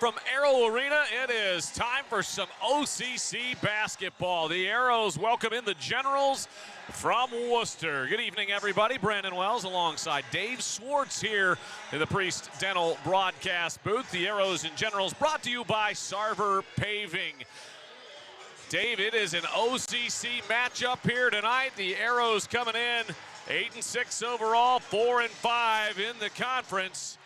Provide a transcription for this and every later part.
from Arrow Arena. It is time for some OCC basketball. The Arrows welcome in the Generals from Wooster. Good evening, everybody. Brandon Wells alongside Dave Swartz here in the Priest Dental broadcast booth. The Arrows and Generals brought to you by Sarver Paving. Dave, it is an OCC matchup here tonight. The Arrows coming in 8-6 overall, 4-5 in the conference.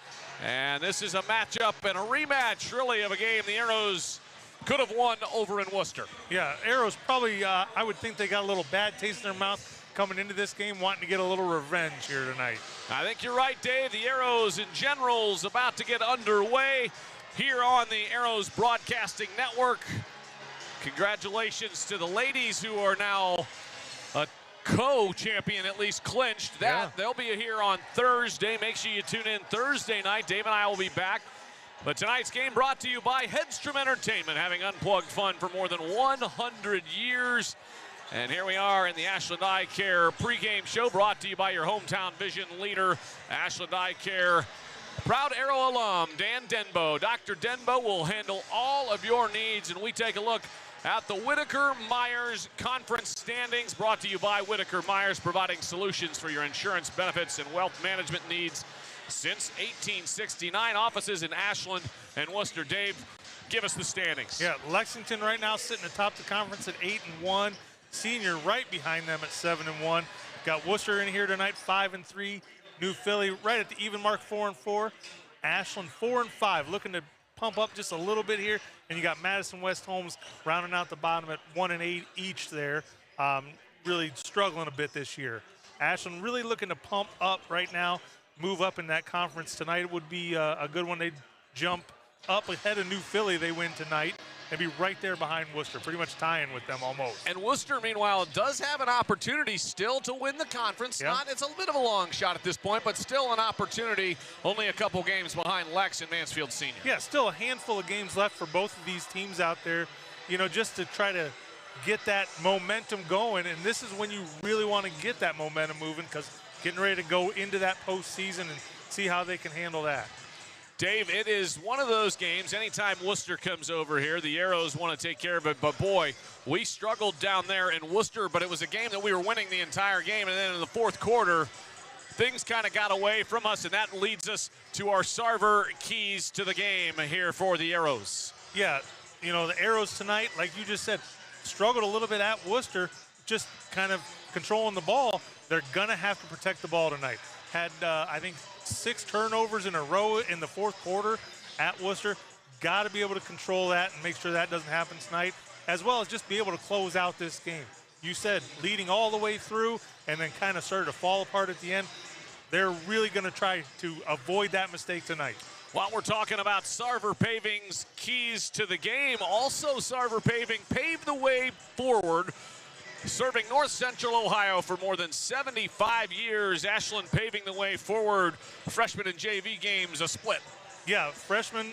And this is a matchup and a rematch, really, of a game the Arrows could have won over in Wooster. Yeah, Arrows probably, I would think they got a little bad taste in their mouth coming into this game, wanting to get a little revenge here tonight. I think you're right, Dave. The Arrows and Generals about to get underway here on the Arrows Broadcasting Network. Congratulations to the ladies who are now co-champion, at least clinched. They'll be here on Thursday. Make sure you tune in Thursday night. Dave and I will be back. But tonight's game brought to you by Headstrom Entertainment, having unplugged fun for more than 100 years. And here we are in the Ashland Eye Care pregame show, brought to you by your hometown vision leader, Ashland Eye Care. Proud Arrow alum, Dan Denbo. Dr. Denbo will handle all of your needs, and we take a look at the Whitaker-Myers Conference standings, brought to you by Whitaker-Myers, providing solutions for your insurance benefits and wealth management needs since 1869. Offices in Ashland and Wooster. Dave, give us the standings. Yeah, Lexington right now sitting atop the conference at 8-1. Senior right behind them at 7-1. Got Wooster in here tonight, 5-3. New Philly right at the even mark, 4-4. Ashland 4-5, looking to pump up just a little bit here. And you got Madison West Holmes rounding out the bottom at 1-8 each there. Really struggling a bit this year. Ashland really looking to pump up right now, move up in that conference tonight. It would be a good one. They'd jump up ahead of New Philly. They win tonight. They'd be right there behind Wooster, pretty much tying with them almost. And Wooster, meanwhile, does have an opportunity still to win the conference. Yeah. It's a bit of a long shot at this point, but still an opportunity. Only a couple games behind Lex and Mansfield Senior. Yeah, still a handful of games left for both of these teams out there, you know, just to try to get that momentum going. And this is when you really want to get that momentum moving, because getting ready to go into that postseason and see how they can handle that. Dave, it is one of those games, anytime Wooster comes over here, the Arrows want to take care of it, but boy, we struggled down there in Wooster, but it was a game that we were winning the entire game, and then in the fourth quarter, things kind of got away from us, and that leads us to our Sarver keys to the game here for the Arrows. Yeah, you know, the Arrows tonight, like you just said, struggled a little bit at Wooster, just kind of controlling the ball. They're going to have to protect the ball tonight. Had, I think, 6 turnovers in a row in the fourth quarter at Wooster. Got to be able to control that and make sure that doesn't happen tonight, as well as just be able to close out this game. You said leading all the way through and then kind of started to fall apart at the end. They're really going to try to avoid that mistake tonight. While we're talking about Sarver Paving's keys to the game, also Sarver Paving paved the way forward, serving North Central Ohio for more than 75 years. Ashland paving the way forward. Freshman and JV games, a split. Yeah, freshman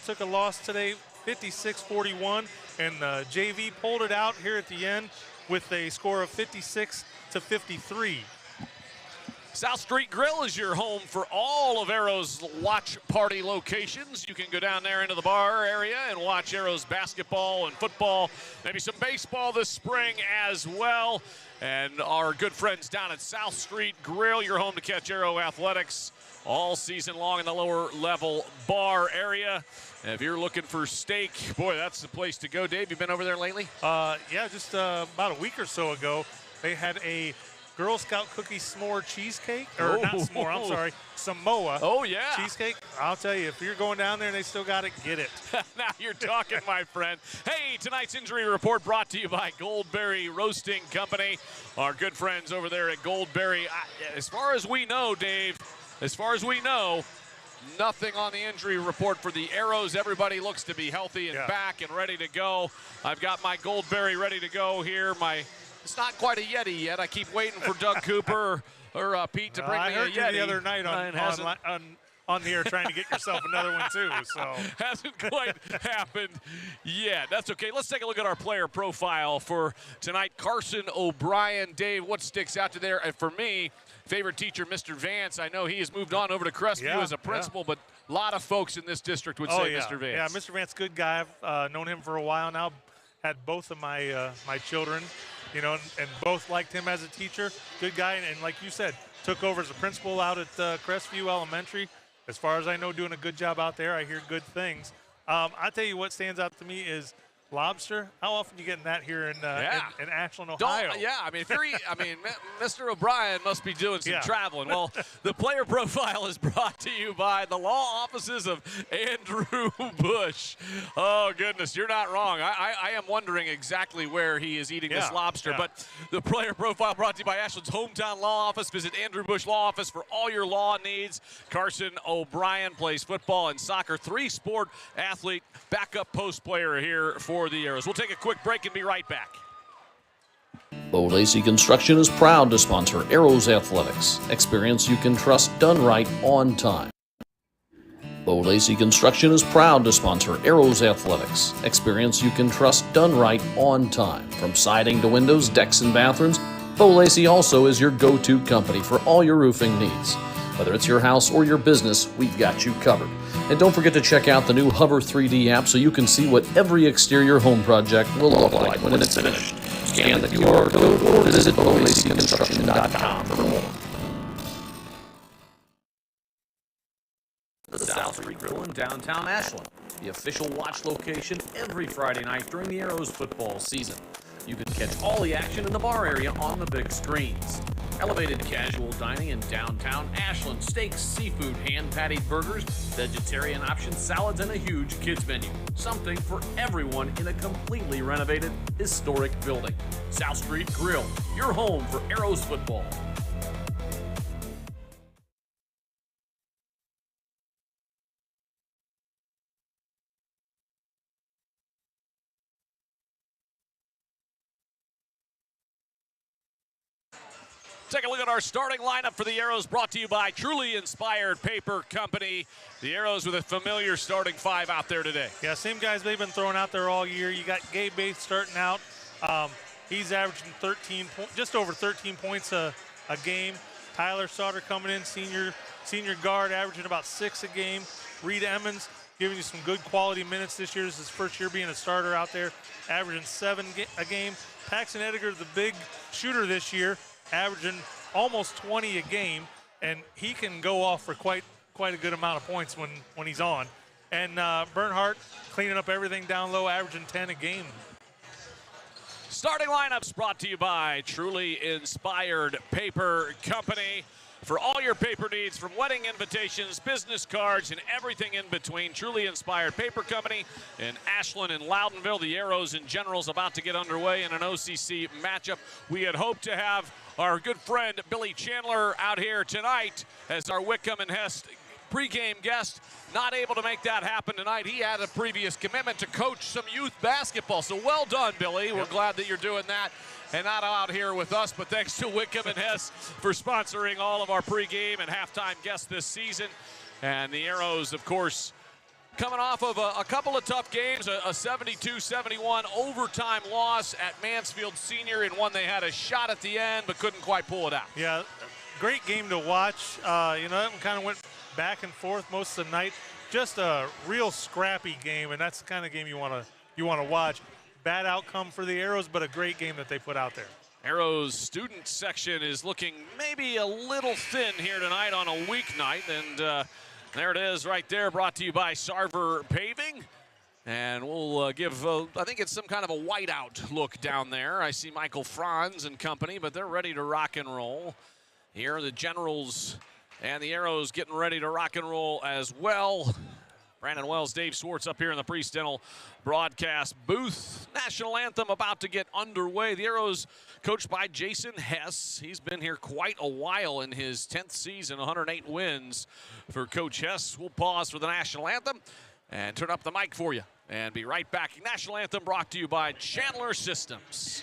took a loss today, 56-41, and JV pulled it out here at the end with a score of 56-53. South Street Grill is your home for all of Arrow's watch party locations. You can go down there into the bar area and watch Arrow's basketball and football, maybe some baseball this spring as well. And our good friends down at South Street Grill, your home to catch Arrow athletics all season long in the lower level bar area. And if you're looking for steak, boy, that's the place to go. Dave, you been over there lately? Yeah, just about a week or so ago, they had a Girl Scout cookie s'more cheesecake, or not s'more, I'm sorry, Samoa. Oh, yeah. Cheesecake. I'll tell you, if you're going down there and they still got it, get it. Now you're talking, my friend. Hey, tonight's injury report brought to you by Goldberry Roasting Company. Our good friends over there at Goldberry. As far as we know, Dave, as far as we know, nothing on the injury report for the Arrows. Everybody looks to be healthy and back and ready to go. I've got my Goldberry ready to go here. It's not quite a Yeti yet. I keep waiting for Doug Cooper or Pete to bring me a Yeti. I heard you the other night on the air trying to get yourself another one too. So hasn't quite happened yet. That's okay. Let's take a look at our player profile for tonight. Carson O'Brien. Dave, what sticks out to there? And for me, favorite teacher, Mr. Vance. I know he has moved on over to Crestview as a principal, but A lot of folks in this district would say Mr. Vance. Yeah, Mr. Vance, good guy. I've known him for a while now. Had both of my my children, you know, and both liked him as a teacher. Good guy, and like you said, took over as a principal out at Crestview Elementary. As far as I know, doing a good job out there. I hear good things. I tell you what stands out to me is lobster. How often are you getting that here in Ashland, Ohio? I mean, Mr. O'Brien must be doing some traveling. Well, the player profile is brought to you by the law offices of Andrew Bush. Oh, goodness, you're not wrong. I am wondering exactly where he is eating this lobster. But the player profile brought to you by Ashland's hometown law office. Visit Andrew Bush Law Office for all your law needs. Carson O'Brien plays football and soccer, 3-sport athlete, backup post player here for the Arrows. We'll take a quick break and be right back. Bo Lacey Construction is proud to sponsor Arrows Athletics. Experience you can trust done right on time. Bo Lacey Construction is proud to sponsor Arrows Athletics. Experience you can trust done right on time. From siding to windows, decks, and bathrooms, Bo Lacey also is your go-to company for all your roofing needs. Whether it's your house or your business, we've got you covered. And don't forget to check out the new Hover 3D app so you can see what every exterior home project will look like when it's finished. Scan the QR code or visit BoLaceyConstruction.com for more. The South Street Grill in downtown Ashland, the official watch location every Friday night during the Arrows football season. You can catch all the action in the bar area on the big screens. Elevated casual dining in downtown Ashland. Steaks, seafood, hand-patted burgers, vegetarian options, salads, and a huge kids menu. Something for everyone in a completely renovated, historic building. South Street Grill, your home for Arrows football. Take a look at our starting lineup for the Arrows, brought to you by Truly Inspired Paper Company. The Arrows with a familiar starting 5 out there today. Yeah, same guys they've been throwing out there all year. You got Gabe Bates starting out. He's averaging just over 13 points a game. Tyler Sauter coming in, senior guard, averaging about 6 a game. Reed Emmons giving you some good quality minutes this year. This is his first year being a starter out there, averaging 7 a game. Paxton Edgar, the big shooter this year, averaging almost 20 a game, and he can go off for quite a good amount of points when he's on. And Bernhardt cleaning up everything down low, averaging 10 a game. Starting lineups brought to you by Truly Inspired Paper Company. For all your paper needs, from wedding invitations, business cards, and everything in between, Truly Inspired Paper Company in Ashland and Loudonville. The Arrows and Generals about to get underway in an OCC matchup. We had hoped to have our good friend Billy Chandler out here tonight as our Wickham and Hess pregame guest. Not able to make that happen tonight. He had a previous commitment to coach some youth basketball. So well done, Billy. We're glad that you're doing that and not out here with us. But thanks to Wickham and Hess for sponsoring all of our pregame and halftime guests this season. And the Arrows, of course, coming off of a couple of tough games, a 72-71 overtime loss at Mansfield Senior, in one they had a shot at the end but couldn't quite pull it out. Yeah, great game to watch. That one kind of went back and forth most of the night. Just a real scrappy game, and that's the kind of game you want to watch. Bad outcome for the Arrows, but a great game that they put out there. Arrows student section is looking maybe a little thin here tonight on a weeknight, and there it is right there, brought to you by Sarver Paving. And we'll give, I think it's some kind of a whiteout look down there. I see Michael Franz and company, but they're ready to rock and roll. Here are the Generals and the Arrows getting ready to rock and roll as well. Brandon Wells, Dave Swartz up here in the Priest-Dental broadcast booth. National anthem about to get underway. The Arrows coached by Jason Hess. He's been here quite a while in his 10th season, 108 wins for Coach Hess. We'll pause for the national anthem and turn up the mic for you and be right back. National anthem brought to you by Chandler Systems.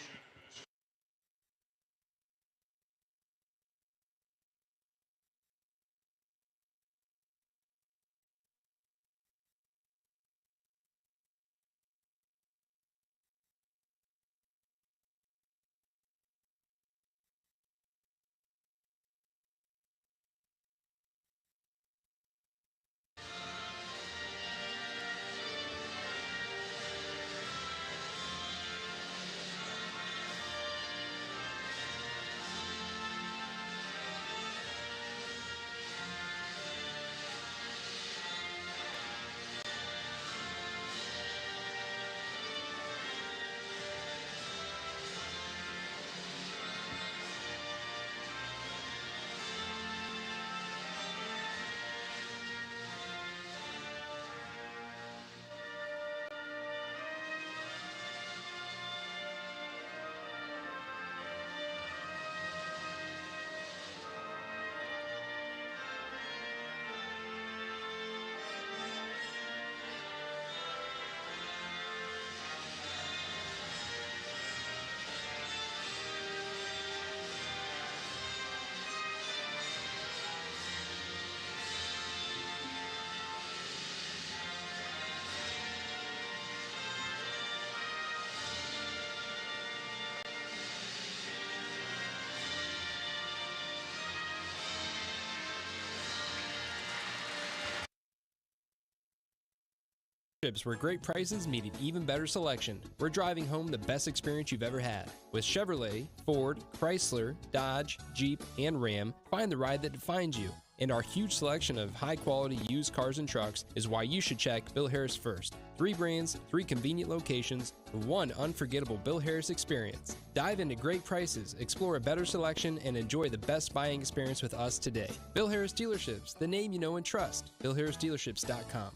Where great prices meet an even better selection. We're driving home the best experience you've ever had. With Chevrolet, Ford, Chrysler, Dodge, Jeep, and Ram, find the ride that defines you. And our huge selection of high-quality used cars and trucks is why you should check Bill Harris first. 3 brands, 3 convenient locations, 1 unforgettable Bill Harris experience. Dive into great prices, explore a better selection, and enjoy the best buying experience with us today. Bill Harris Dealerships, the name you know and trust. BillHarrisDealerships.com.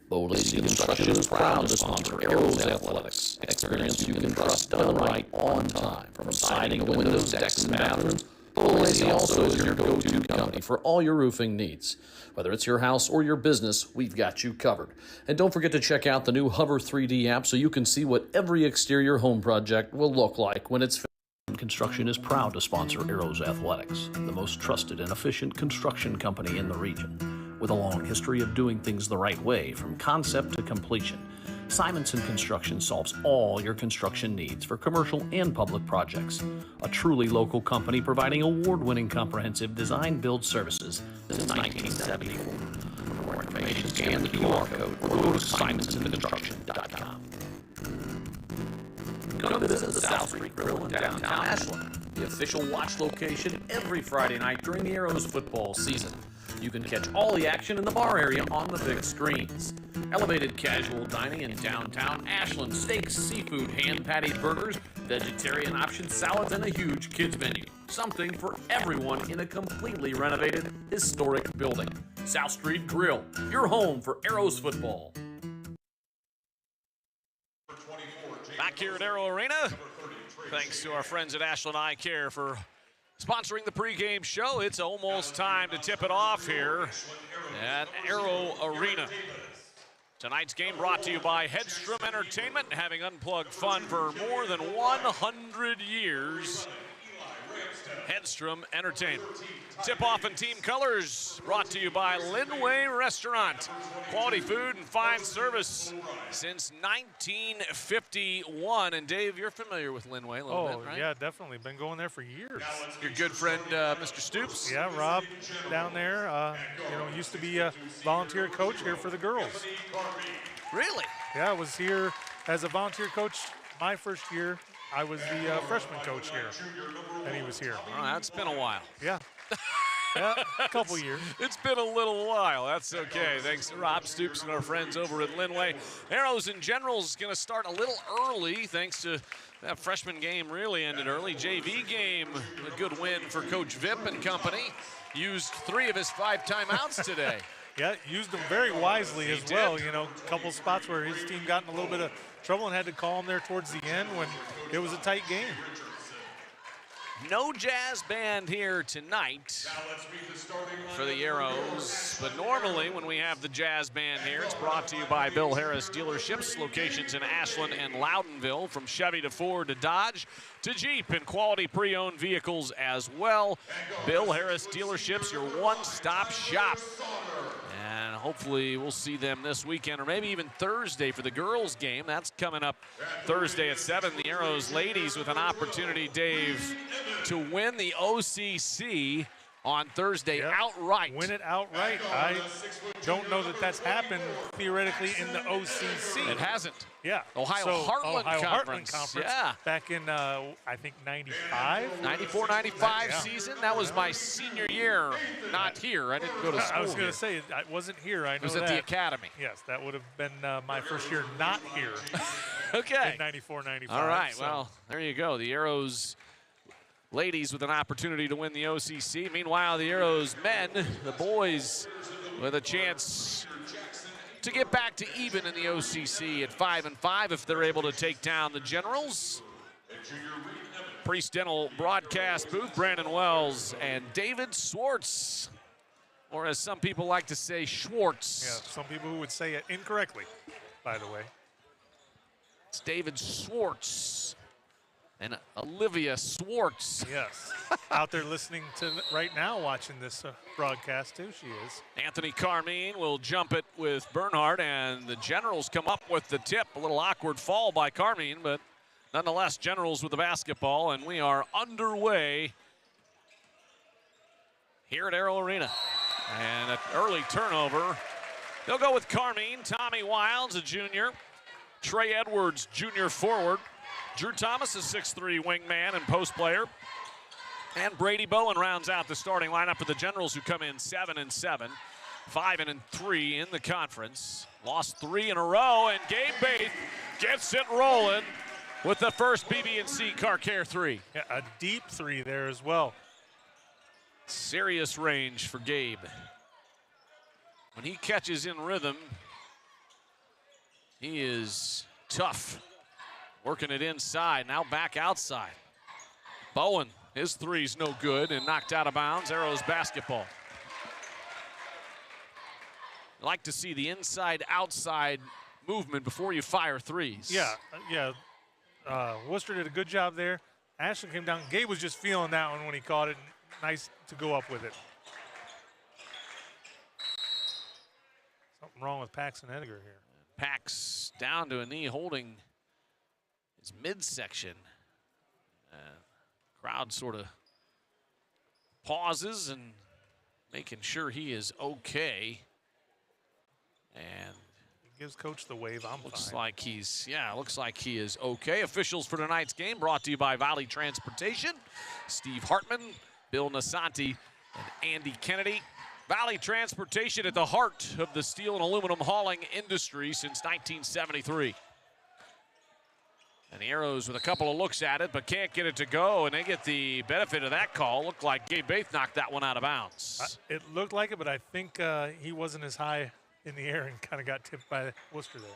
Bo Lacey Construction is proud to sponsor Arrows Athletics. Experience you can trust done right on time. From siding to windows, decks, and bathrooms, Bo Lacey also is your go-to company for all your roofing needs. Whether it's your house or your business, we've got you covered. And don't forget to check out the new Hover 3D app so you can see what every exterior home project will look like when it's finished. Construction is proud to sponsor Arrows Athletics, the most trusted and efficient construction company in the region. With a long history of doing things the right way from concept to completion, Simonson Construction solves all your construction needs for commercial and public projects. A truly local company providing award-winning comprehensive design-build services since 1974. For more information, scan the QR code or go to simonsonconstruction.com. Come visit the South Street Grill in downtown Ashland, the official watch location every Friday night during the Arrows football season. You can catch all the action in the bar area on the big screens. Elevated casual dining in downtown Ashland, steaks, seafood, hand-patted burgers, vegetarian options, salads, and a huge kids menu. Something for everyone in a completely renovated, historic building. South Street Grill, your home for Arrows football. Back here at Arrow Arena, thanks to our friends at Ashland Eye Care for sponsoring the pregame show. It's almost time to tip it off here at Arrow Arena. Tonight's game brought to you by Hedstrom Entertainment, having unplugged fun for more than 100 years. Hedstrom Entertainment. Tip-off and team colors brought to you by Linway Restaurant. Quality food and fine service since 1951. And Dave, you're familiar with Linway a little bit, right? Yeah, definitely. Been going there for years. Your good friend, Mr. Stoops? Yeah, Rob down there, used to be a volunteer coach here for the girls. Really? Yeah, I was here as a volunteer coach my first year. I was the freshman coach here, and he was here. Oh, that's been a while. Yeah. Yeah, a couple years. It's been a little while. That's okay. Thanks to Rob Stoops and our friends over at Linway. Arrows in general is going to start a little early thanks to that freshman game really ended early. JV game, a good win for Coach Vip and company. Used 3 of his 5 timeouts today. Yeah, used them very wisely as well. You know, a couple spots where his team got in a little bit of trouble and had to call him there towards the end when it was a tight game. No jazz band here tonight for the Arrows, but normally when we have the jazz band here, it's brought to you by Bill Harris Dealerships, locations in Ashland and Loudonville, from Chevy to Ford to Dodge to Jeep, and quality pre-owned vehicles as well. Bill Harris Dealerships, your one-stop shop. And hopefully we'll see them this weekend or maybe even Thursday for the girls' game. That's coming up Thursday at 7. The Arrows ladies with an opportunity, Dave, to win the OCC on Thursday outright. Win it outright. I don't know that that's happened theoretically in the OCC. It hasn't. Yeah. Ohio Heartland Conference. Yeah. Back in, I think, 95? 94-95 season. That was my senior year. Not here. I didn't go to school. I was going to say, I wasn't here. I know that. It was at the academy. Yes, that would have been my first year not here. Okay. In 94-95. All right. So. Well, there you go. The Arrows ladies with an opportunity to win the OCC. Meanwhile, the Arrows men, the boys, with a chance to get back to even in the OCC at 5-5 if they're able to take down the Generals. Priest Dental broadcast booth, Brandon Wells and David Swartz, or as some people like to say, Schwartz. Yeah, some people who would say it incorrectly, by the way. It's David Swartz and Olivia Swartz. Yes, out there listening to right now, watching this broadcast too, she is. Anthony Carmine will jump it with Bernhardt, and the Generals come up with the tip. A little awkward fall by Carmine, but nonetheless, Generals with the basketball, and we are underway here at Arrow Arena. And an early turnover They'll go with Carmine, Tommy Wilds, a junior, Trey Edwards, junior forward, Drew Thomas, a 6'3" wingman and post player, and Brady Bowen rounds out the starting lineup for the Generals, who come in 7-7, 5-3 in the conference. Lost 3 in a row, and Gabe Baith gets it rolling with the first BB&C Car Care 3. Yeah, a deep 3 there as well. Serious range for Gabe. When he catches in rhythm, he is tough. Working it inside, now back outside. Bowen, his three's no good and knocked out of bounds. Arrows basketball. I like to see the inside-outside movement before you fire threes. Yeah. Wooster did a good job there. Ashland came down. Gabe was just feeling that one when he caught it. Nice to go up with it. Something wrong with Paxton Edgar here. Pax down to a knee, holding his midsection. Crowd sort of pauses and making sure he is okay. And he gives coach the wave. looks fine. like looks like he is okay. Officials for tonight's game brought to you by Valley Transportation. Steve Hartman, Bill Nasanti, and Andy Kennedy. Valley Transportation at the heart of the steel and aluminum hauling industry since 1973. And the Arrows with a couple of looks at it, but can't get it to go, and they get the benefit of that call. Looked like Gabe Baith knocked that one out of bounds. It looked like it, but I think he wasn't as high in the air and kind of got tipped by Wooster there.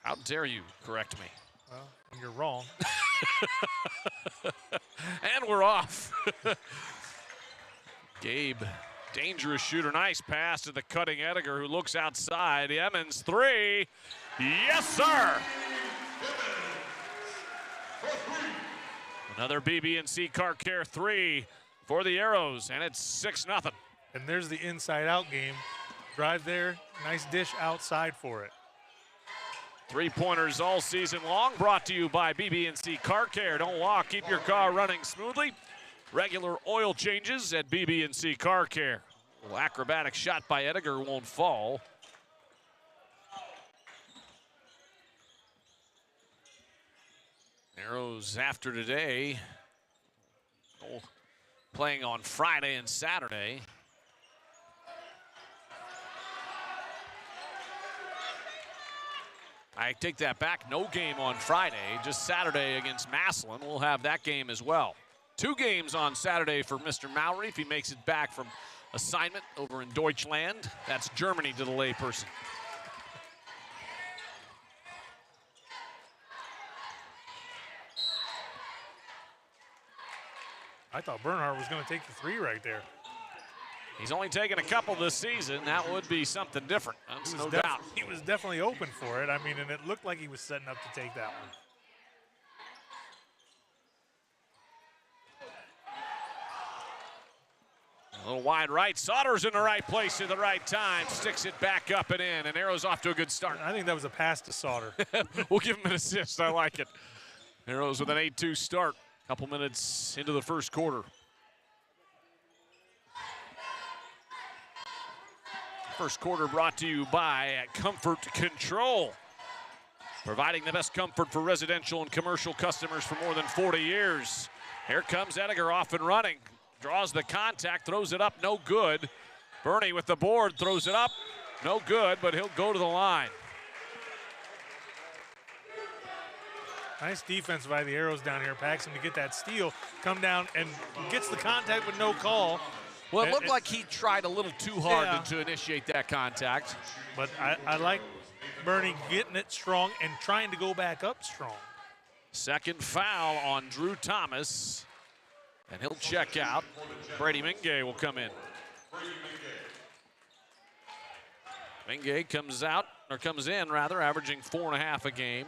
How dare you correct me? Well, you're wrong. And we're off. Gabe, dangerous shooter. Nice pass to the cutting Ediger, who looks outside. Emmons, 3. Yes, sir. Another BB&C Car Care 3 for the Arrows, and it's 6-0. And there's the inside-out game. Drive there, nice dish outside for it. 3-pointers all season long, brought to you by BB&C Car Care. Don't walk, keep your car running smoothly. Regular oil changes at BB&C Car Care. A little acrobatic shot by Ediger won't fall. Arrows after today, playing on Friday and Saturday. I take that back, no game on Friday, just Saturday against Massillon. We'll have that game as well. 2 games on Saturday for Mr. Mowry if he makes it back from assignment over in Deutschland. That's Germany to the layperson. I thought Bernhardt was going to take the 3 right there. He's only taken a couple this season. That would be something different. That's no doubt. He was definitely open for it. I mean, and it looked like he was setting up to take that one. A little wide right. Sauter's in the right place at the right time. Sticks it back up and in, and Arrows off to a good start. I think that was a pass to Sauter. We'll give him an assist. I like it. Arrows with an 8-2 start. Couple minutes into the first quarter. First quarter brought to you by Comfort Control. Providing the best comfort for residential and commercial customers for more than 40 years. Here comes Ediger off and running. Draws the contact, throws it up, no good. Bernie with the board, throws it up, no good, but he'll go to the line. Nice defense by the Arrows down here. Paxton to get that steal, come down and gets the contact with no call. Well, it looked like he tried a little too hard to initiate that contact. But I like Bernie getting it strong and trying to go back up strong. Second foul on Drew Thomas, and he'll check out. Brady Mingay will come in. Mingay comes in, averaging 4.5 a game.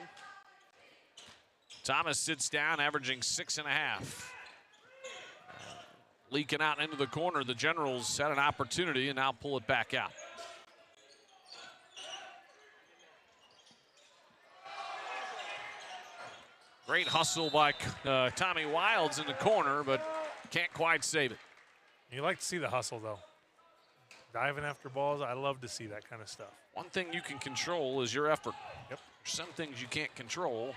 Thomas sits down, averaging 6.5. Leaking out into the corner. The Generals had an opportunity and now pull it back out. Great hustle by Tommy Wilds in the corner, but can't quite save it. You like to see the hustle, though. diving after balls. I love to see that kind of stuff. One thing you can control is your effort. Yep. Some things you can't control.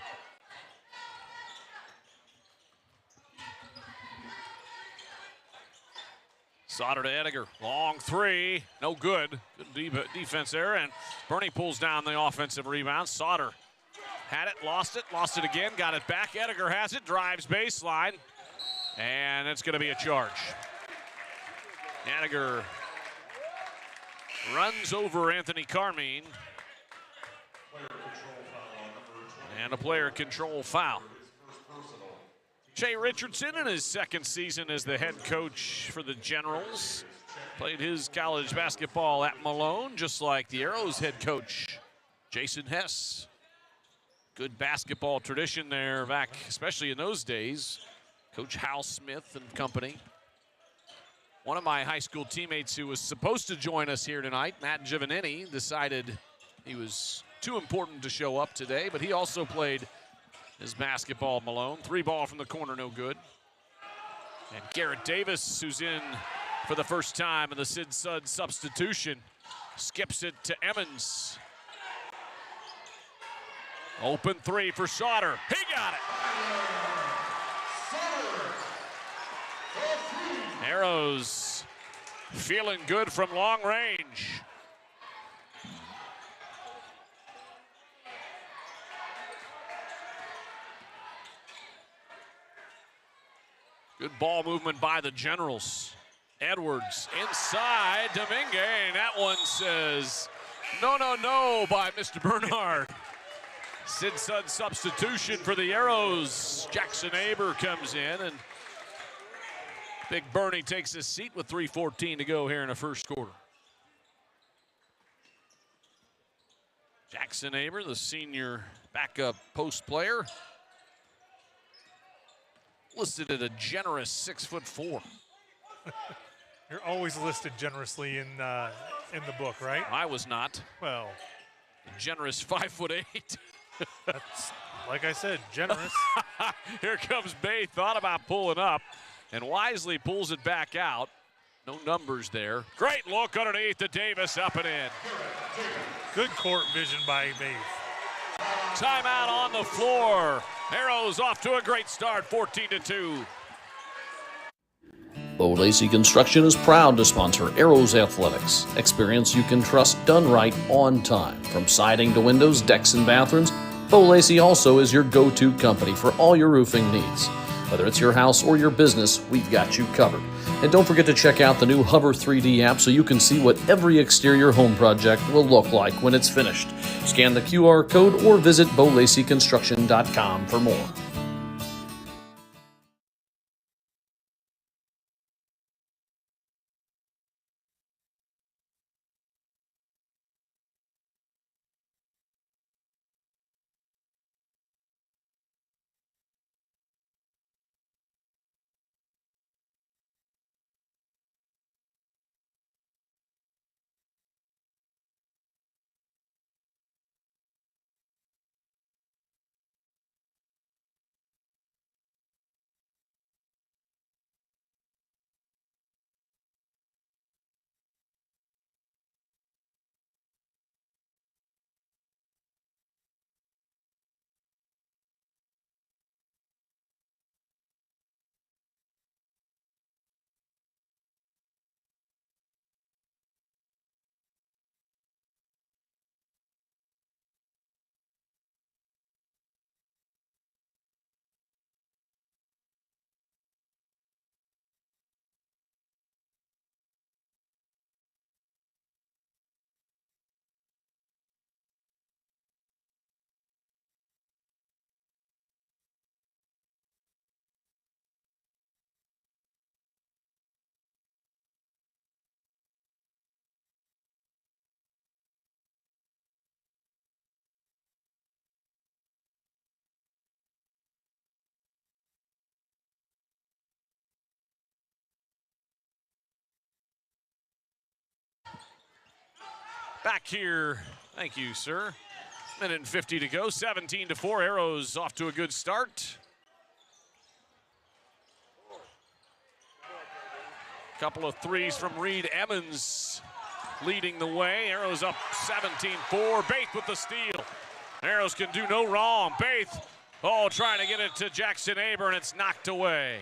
Sauter to Ediger. Long three. No good. Good defense there. And Bernie pulls down the offensive rebound. Sauter had it, lost it again, got it back. Ediger has it, drives baseline. And it's going to be a charge. Ediger runs over Anthony Carmine. And a player control foul. Jay Richardson in his second season as the head coach for the Generals. Played his college basketball at Malone, just like the Arrows head coach, Jason Hess. Good basketball tradition there back, especially in those days. Coach Hal Smith and company. One of my high school teammates who was supposed to join us here tonight, Matt Giovannini, decided he was too important to show up today, but he also played his basketball at Malone. 3-ball from the corner, no good. And Garrett Davis, who's in for the first time in the Sid Sud substitution, skips it to Emmons. Open three for Sauter. He got it. Arrows feeling good from long range. Good ball movement by the Generals. Edwards inside Domingue, and that one says no, no, no by Mr. Bernard. Sid Sud substitution for the Arrows. Jackson Aber comes in, and Big Bernie takes his seat with 3:14 to go here in the first quarter. Jackson Aber, the senior backup post player, listed at a generous 6'4". You're always listed generously in the book, right? I was not. Well, a generous 5'8". That's, like I said, generous. Here comes Bay, thought about pulling up, and wisely pulls it back out. No numbers there. Great look underneath to Davis, up and in. Good court vision by Bay. Timeout on the floor. Arrows off to a great start, 14-2. Bo Lacey Construction is proud to sponsor Arrows Athletics. Experience you can trust done right on time. From siding to windows, decks, and bathrooms, Bo Lacey also is your go-to company for all your roofing needs. Whether it's your house or your business, we've got you covered. And don't forget to check out the new Hover 3D app so you can see what every exterior home project will look like when it's finished. Scan the QR code or visit BoLaceyConstruction.com for more. Back here, thank you, sir. Minute and 50 to go, 17-4. Arrows off to a good start. Couple of threes from Reed Emmons. leading the way. Arrows up 17-4. Baith with the steal. Arrows can do no wrong. Baith, trying to get it to Jackson Aber, and it's knocked away.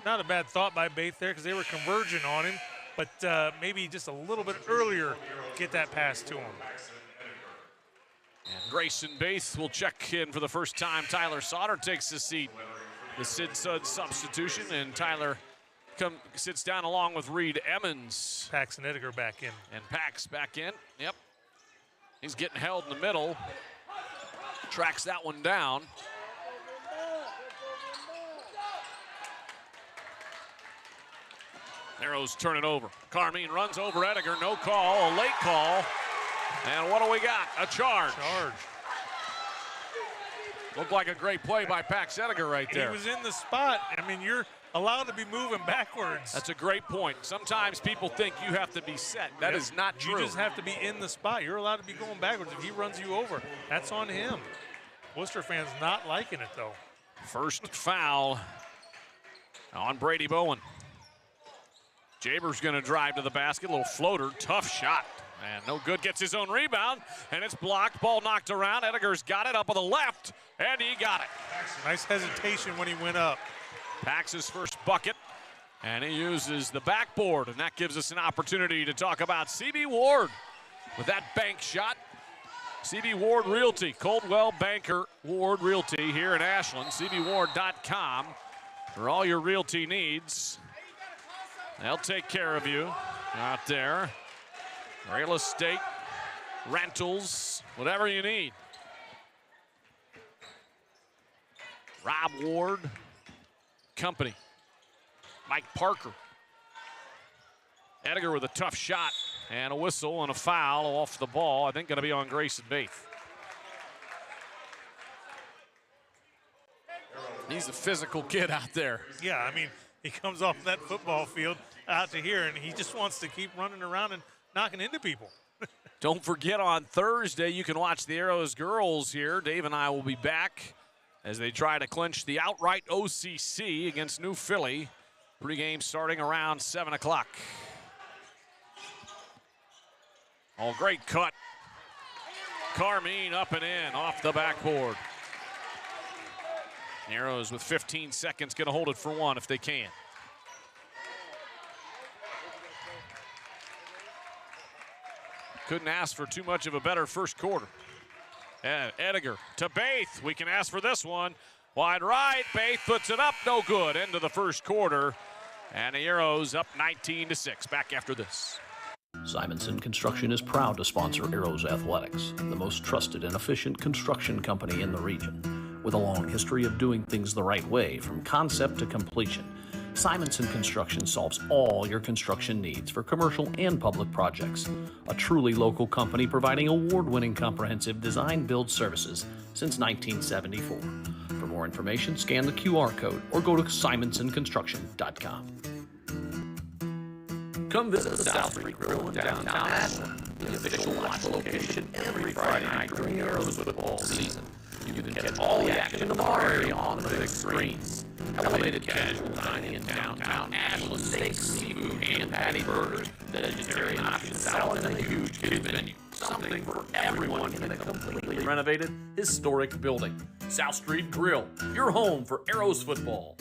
Not a bad thought by Baith there because they were converging on him, but maybe just a little bit earlier get that pass to him. And Grayson Baith will check in for the first time. Tyler Sauter takes the seat. The Sid Sud substitution, and Tyler sits down along with Reed Emmons. Pax and Edgar back in. And Pax back in, yep. He's getting held in the middle. Tracks that one down. Arrows turn it over. Carmine runs over Edgar, no call, a late call. And what do we got? A charge. Looked like a great play by Pax Edgar right there. He was in the spot. I mean, you're allowed to be moving backwards. That's a great point. Sometimes people think you have to be set. That is not true. You just have to be in the spot. You're allowed to be going backwards. If he runs you over, that's on him. Worcester fans not liking it, though. First foul on Brady Bowen. Jaber's going to drive to the basket. A little floater, tough shot. And no good, gets his own rebound, and it's blocked. Ball knocked around. Edgar's got it up on the left, and he got it. Nice hesitation when he went up. Pax's first bucket, and he uses the backboard, and that gives us an opportunity to talk about CB Ward with that bank shot. CB Ward Realty, Coldwell Banker Ward Realty here in Ashland. CBWard.com for all your realty needs. They'll take care of you out there. Real estate, rentals, whatever you need. Rob Ward Company. Mike Parker. Edgar with a tough shot and a whistle and a foul off the ball. I think going to be on Grayson Baith. He's a physical kid out there. Yeah, I mean, he comes off that football field out to here, and he just wants to keep running around and knocking into people. Don't forget, on Thursday, you can watch the Arrows girls here. Dave and I will be back as they try to clinch the outright OCC against New Philly. Pre-game starting around 7 o'clock. Oh, great cut. Carmine up and in off the backboard. The Arrows with 15 seconds going to hold it for one if they can. Couldn't ask for too much of a better first quarter. And Edgar to Baith. We can ask for this one. Wide right. Baith puts it up. No good. End of the first quarter. And the Arrows up 19-6. Back after this. Simonson Construction is proud to sponsor Arrows Athletics, the most trusted and efficient construction company in the region. With a long history of doing things the right way from concept to completion, Simonson Construction solves all your construction needs for commercial and public projects. A truly local company providing award-winning comprehensive design-build services since 1974. For more information, scan the QR code or go to simonsonconstruction.com. Come visit the South Street Grill in downtown Ashland, the official watch location every Friday night during the Arrows football season. You can catch all the action in the bar area on the big screens. Elevated casual dining in downtown Ashland, steaks, seafood, and patty burgers, vegetarian options, salad, and a huge kids menu. Something for everyone in a completely renovated, historic building. South Street Grill, your home for Arrows football.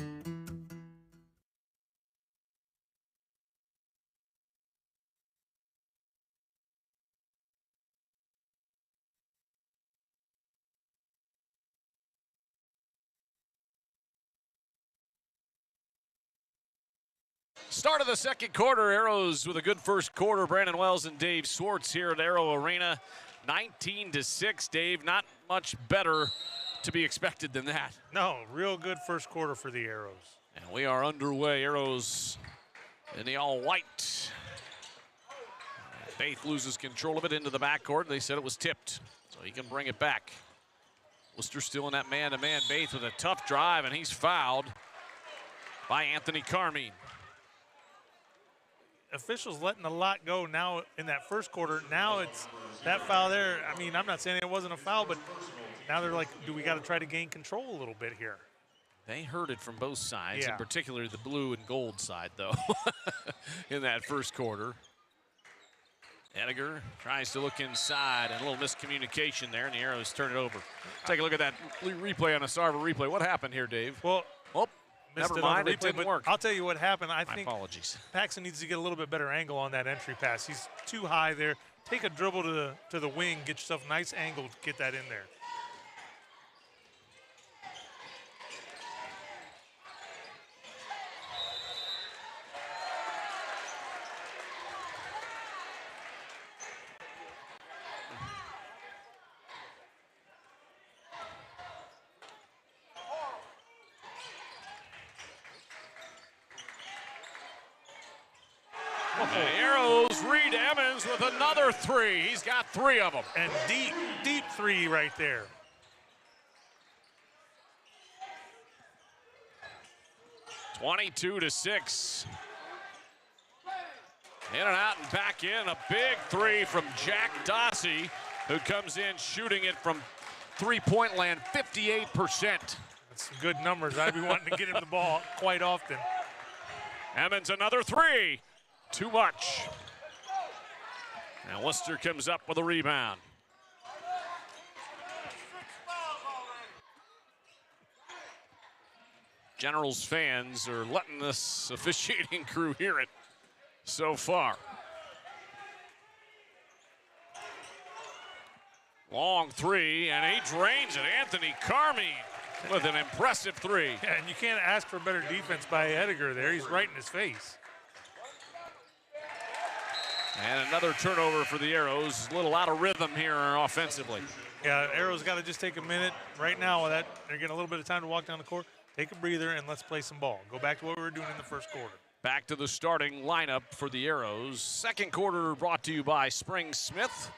Start of the second quarter, Arrows with a good first quarter. Brandon Wells and Dave Swartz here at Arrow Arena. 19-6, Dave. Not much better to be expected than that. No, real good first quarter for the Arrows. And we are underway. Arrows in the all-white. Baith loses control of it into the backcourt. They said it was tipped, so he can bring it back. Wooster still in that man-to-man. Baith with a tough drive, and he's fouled by Anthony Carmine. Officials letting a lot go now in that first quarter. Now it's that foul there. I mean, I'm not saying it wasn't a foul, but now they're like, do we got to try to gain control a little bit here? They heard it from both sides, yeah. in particular the blue and gold side, though, in that first quarter. Ediger tries to look inside, and a little miscommunication there, and the Arrows turn it over. Take a look at that replay on a Sarver replay. What happened here, Dave? Well, never mind, it didn't work. I'll tell you what happened. I My think apologies. Paxson needs to get a little bit better angle on that entry pass. He's too high there. Take a dribble to the wing, get yourself a nice angle to get that in there. The Arrows, Reed Emmons with another three. He's got 3 of them. And deep, deep three right there. (22-6). In and out and back in. A big 3 from Jack Dossey, who comes in shooting it from three-point land 58%. That's some good numbers. I'd be wanting to get him the ball quite often. Emmons another 3. Too much. And Wooster comes up with a rebound. Generals fans are letting this officiating crew hear it so far. Long 3, and he drains it. Anthony Carmine with an impressive 3. Yeah, and you can't ask for better defense by Ediger there. He's right in his face. And another turnover for the Arrows. A little out of rhythm here offensively. Yeah, Arrows got to just take a minute right now. That they're getting a little bit of time to walk down the court. Take a breather and let's play some ball. Go back to what we were doing in the first quarter. Back to the starting lineup for the Arrows. Second quarter brought to you by Spring Smith.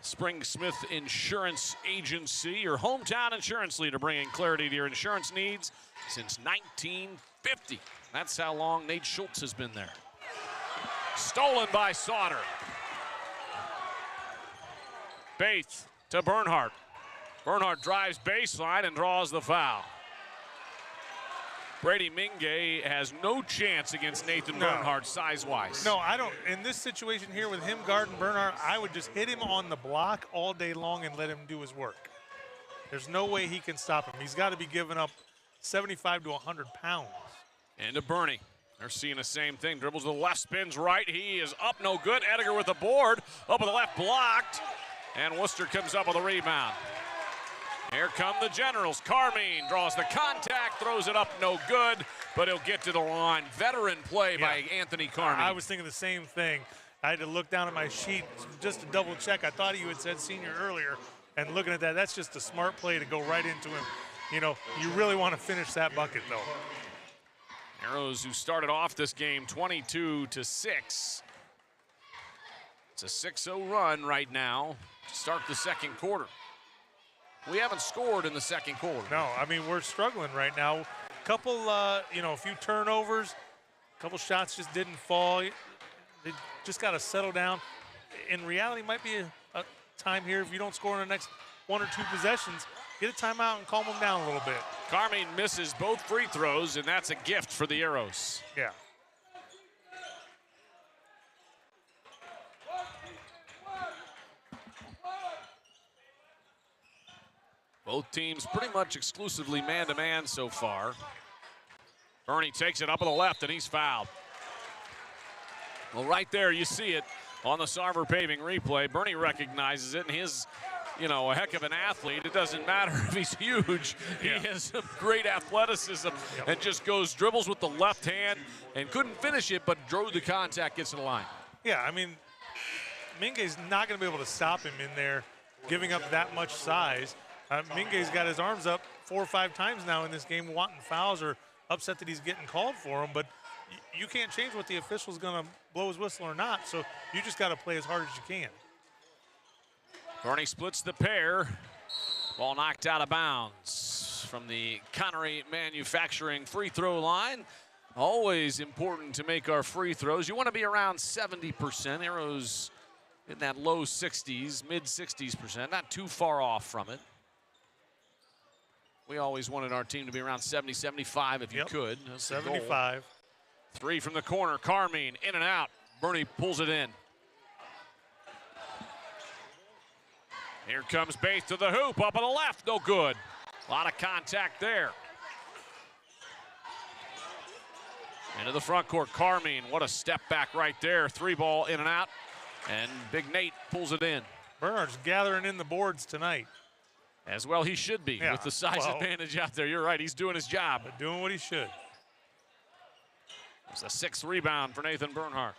Spring Smith Insurance Agency, your hometown insurance leader, bringing clarity to your insurance needs since 1950. That's how long Nate Schultz has been there. Stolen by Sauter. Bates to Bernhardt. Bernhardt drives baseline and draws the foul. Brady Mingay has no chance against Nathan Bernhardt size-wise. No, I don't. In this situation here with him guarding Bernhardt, I would just hit him on the block all day long and let him do his work. There's no way he can stop him. He's got to be giving up 75 to 100 pounds. And to Bernie. They're seeing the same thing. Dribbles to the left, spins right. He is up, no good. Ediger with the board. Up with the left, blocked. And Wooster comes up with a rebound. Here come the Generals. Carmine draws the contact, throws it up, no good, but he'll get to the line. Veteran play by Anthony Carmine. I was thinking the same thing. I had to look down at my sheet just to double check. I thought you had said senior earlier, and looking at that, that's just a smart play to go right into him. You know, you really want to finish that bucket, though. Arrows, who started off this game 22-6. It's a 6-0 run right now to start the second quarter. We haven't scored in the second quarter. No, I mean, we're struggling right now. Couple, a few turnovers, a couple shots just didn't fall. They just got to settle down. In reality, might be a time here if you don't score in the next 1 or 2 possessions, get a timeout and calm them down a little bit. Carmine misses both free throws, and that's a gift for the Arrows. Yeah. Both teams pretty much exclusively man-to-man so far. Bernie takes it up on the left, and he's fouled. Well, right there, you see it on the Sarver paving replay. Bernie recognizes it, and his, a heck of an athlete. It doesn't matter if he's huge. He has some great athleticism and just dribbles with the left hand and couldn't finish it, but drove the contact, gets to the line. Yeah, I mean, Mingay's not going to be able to stop him in there, giving up that much size. Mingay's got his arms up 4 or 5 times now in this game, wanting fouls or upset that he's getting called for them. But you can't change what the official's going to blow his whistle or not, so you just got to play as hard as you can. Bernie splits the pair. Ball knocked out of bounds from the Connery Manufacturing free throw line. Always important to make our free throws. You want to be around 70%. Arrows in that low 60s, mid 60s%, not too far off from it. We always wanted our team to be around 70, 75 if you could. That's 75. 3 from the corner. Carmine in and out. Bernie pulls it in. Here comes Bates to the hoop, up on the left, no good. A lot of contact there. Into the front court, Carmine, what a step back right there. 3-ball in and out, and Big Nate pulls it in. Bernhardt's gathering in the boards tonight. As well he should be, with the size advantage out there. You're right, he's doing his job. Doing what he should. It's a 6th rebound for Nathan Bernhardt.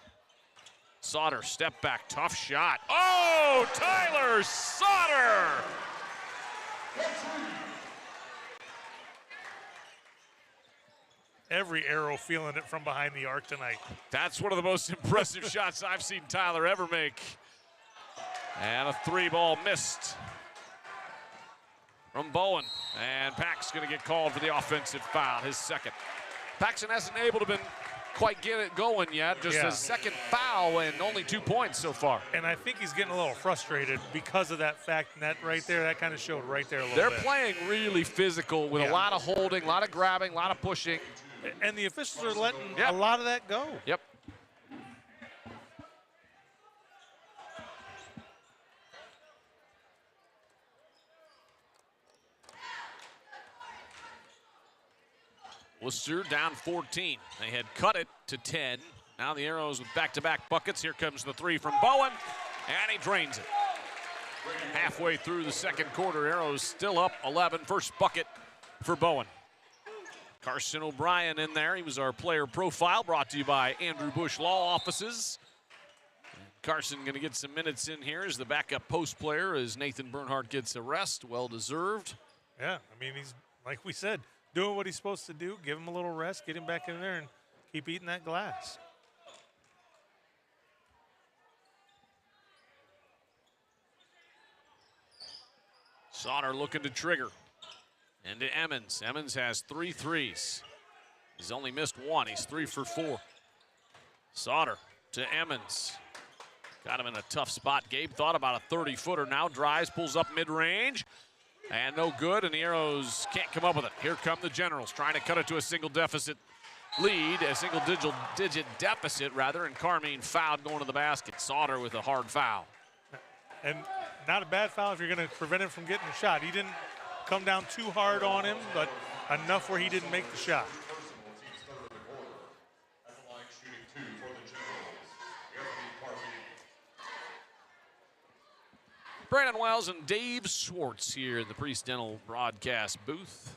Sauter, step back, tough shot. Oh, Tyler Sauter! Every arrow feeling it from behind the arc tonight. That's one of the most impressive shots I've seen Tyler ever make. And a 3-ball missed from Bowen. And Pack's going to get called for the offensive foul, his second. Paxson hasn't able to been quite get it going yet. Just his second foul and only 2 points so far. And I think he's getting a little frustrated because of that fact. And that right there, that kind of showed right there a little bit. They're playing really physical with a lot of holding, a lot of grabbing, a lot of pushing. And the officials are letting a lot of that go. Yep. Wooster down 14. They had cut it to 10. Now the Arrows with back-to-back buckets. Here comes the 3 from Bowen, and he drains it. Halfway through the second quarter, Arrows still up 11. First bucket for Bowen. Carson O'Brien in there. He was our player profile, brought to you by Andrew Bush Law Offices. Carson going to get some minutes in here as the backup post player as Nathan Bernhardt gets a rest. Well-deserved. Yeah, I mean, he's, like we said, doing what he's supposed to do. Give him a little rest, get him back in there, and keep eating that glass. Sauter looking to trigger. And to Emmons. Emmons has 3 threes. He's only missed 1. He's 3 for 4. Sauter to Emmons. Got him in a tough spot. Gabe thought about a 30-footer. Now drives, pulls up mid-range. And no good, and the Arrows can't come up with it. Here come the Generals, trying to cut it to a single-digit deficit, rather, and Carmine fouled going to the basket. Sauter with a hard foul. And not a bad foul if you're going to prevent him from getting a shot. He didn't come down too hard on him, but enough where he didn't make the shot. Brandon Wells and Dave Schwartz here in the Priest Dental broadcast booth.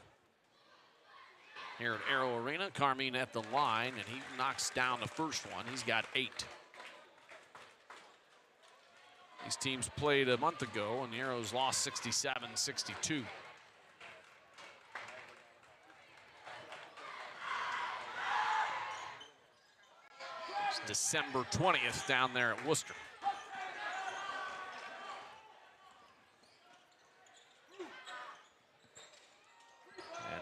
Here at Arrow Arena, Carmine at the line, and he knocks down the first one. He's got 8. These teams played a month ago, and the Arrows lost 67-62. It's December 20th down there at Wooster.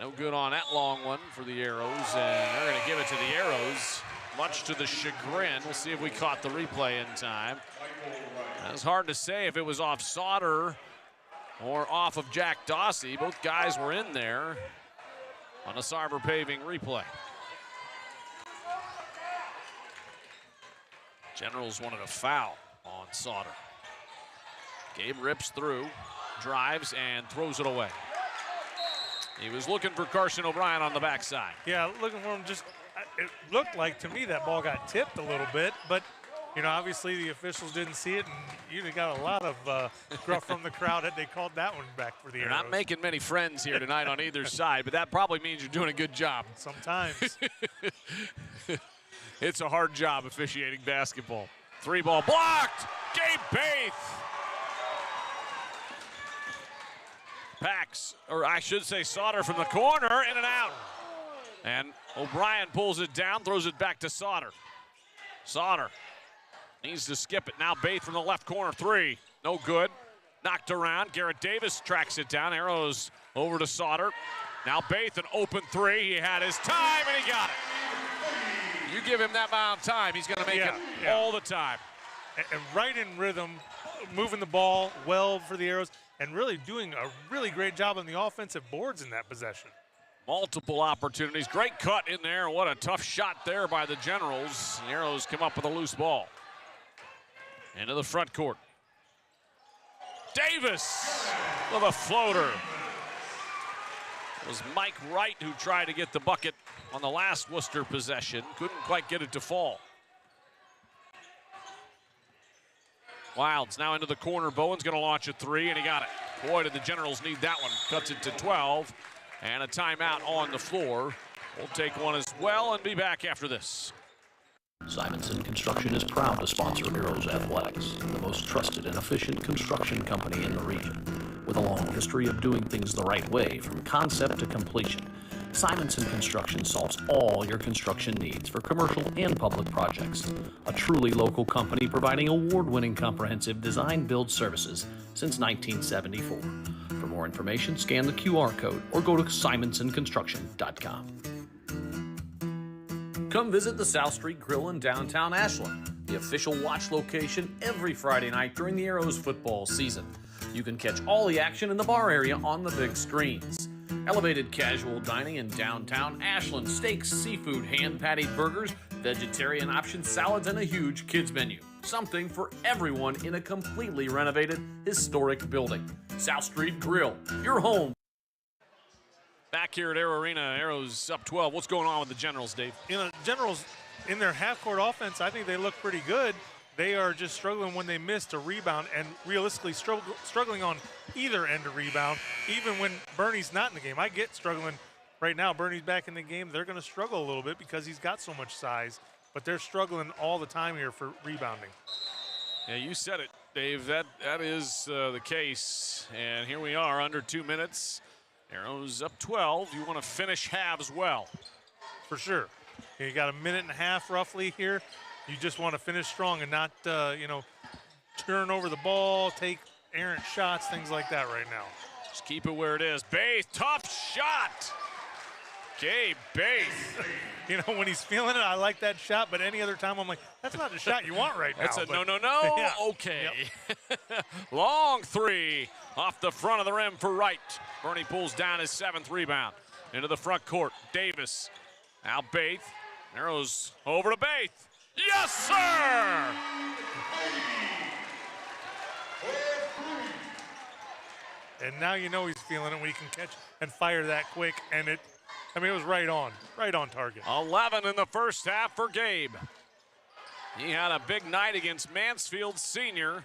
No good on that long one for the Arrows, and they're going to give it to the Arrows, much to the chagrin. We'll see if we caught the replay in time. It was hard to say if it was off Sauter or off of Jack Dawsey. Both guys were in there on a Sarver Paving replay. Generals wanted a foul on Sauter. Gabe rips through, drives, and throws it away. He was looking for Carson O'Brien on the backside. Yeah, looking for him. Just it looked like to me that ball got tipped a little bit, but you know, obviously the officials didn't see it, and you got a lot of gruff from the crowd that they called that one back for the Arrows. You're not making many friends here tonight on either side, but that probably means you're doing a good job. Sometimes. It's a hard job officiating basketball. 3-ball blocked. Gabe Bates. Pax, or I should say Sauter from the corner, in and out. And O'Brien pulls it down, throws it back to Sauter. Sauter needs to skip it. Now Bates from the left corner, 3. No good. Knocked around. Garrett Davis tracks it down. Arrows over to Sauter. Now Bates, an open 3. He had his time, and he got it. You give him that amount of time, he's going to make it all the time. And right in rhythm, moving the ball well for the Arrows, and really doing a really great job on the offensive boards in that possession. Multiple opportunities. Great cut in there. What a tough shot there by the Generals. The Arrows come up with a loose ball. Into the front court. Davis with a floater. It was Mike Wright who tried to get the bucket on the last Wooster possession. Couldn't quite get it to fall. Wilds now into the corner. Bowen's going to launch a three, and he got it. Boy, did the Generals need that one. Cuts it to 12, and a timeout on the floor. We'll take one as well and be back after this. Simonson Construction is proud to sponsor Arrows Athletics, the most trusted and efficient construction company in the region. With a long history of doing things the right way from concept to completion, Simonson Construction solves all your construction needs for commercial and public projects. A truly local company providing award-winning comprehensive design-build services since 1974. For more information, scan the QR code or go to simonsonconstruction.com. Come visit the South Street Grill in downtown Ashland, the official watch location every Friday night during the Arrows football season. You can catch all the action in the bar area on the big screens. Elevated casual dining in downtown Ashland, steaks, seafood, hand-patted burgers, vegetarian options, salads, and a huge kids menu. Something for everyone in a completely renovated, historic building. South Street Grill, your home. Back here at Arrow Arena, Arrows up 12. What's going on with the Generals, Dave? You know, Generals in their half-court offense, I think they look pretty good. They are just struggling when they miss to rebound, and realistically struggling on either end of rebound, even when Bernie's not in the game. I get struggling right now. Bernie's back in the game. They're going to struggle a little bit because he's got so much size, but they're struggling all the time here for rebounding. Yeah, you said it, Dave. That is the case, and here we are under 2 minutes. Arrows up 12. You want to finish halves well. For sure. You got a minute and a half roughly here. You just want to finish strong and not, turn over the ball, take errant shots, things like that right now. Just keep it where it is. Baith, tough shot. Gabe Baith. You know, when he's feeling it, I like that shot, but any other time I'm like, that's not the shot you want right now. That's a but, no. Yeah. Okay. Yep. Long three off the front of the rim for Wright. Bernie pulls down his 7th rebound. Into the front court. Davis. Now Baith. Arrows over to Baith. Yes, sir! And now you know he's feeling it when he can catch and fire that quick. And it was right on target. 11 in the first half for Gabe. He had a big night against Mansfield Senior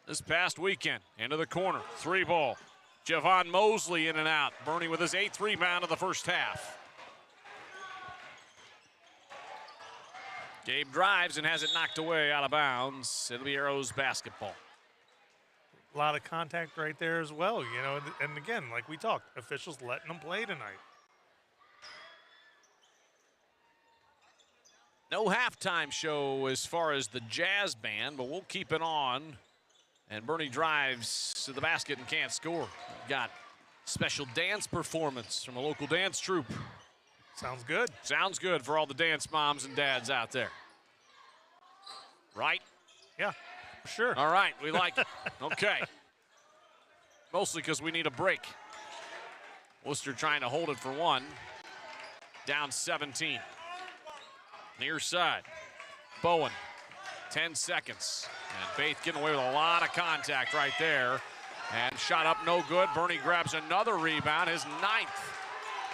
this past weekend. Into the corner, 3-ball. Javon Mosley in and out. Bernie with his 8th rebound of the first half. Gabe drives and has it knocked away out of bounds. It'll be Arrows basketball. A lot of contact right there as well, you know. And again, like we talked, officials letting them play tonight. No halftime show as far as the jazz band, but we'll keep it on. And Bernie drives to the basket and can't score. We've got special dance performance from a local dance troupe. Sounds good. Sounds good for all the dance moms and dads out there. Right? Yeah, sure. All right, we like it. Okay. Mostly because we need a break. Wooster trying to hold it for one. Down 17. Near side. Bowen, 10 seconds. And Baith getting away with a lot of contact right there. And shot up no good. Bernie grabs another rebound, his 9th.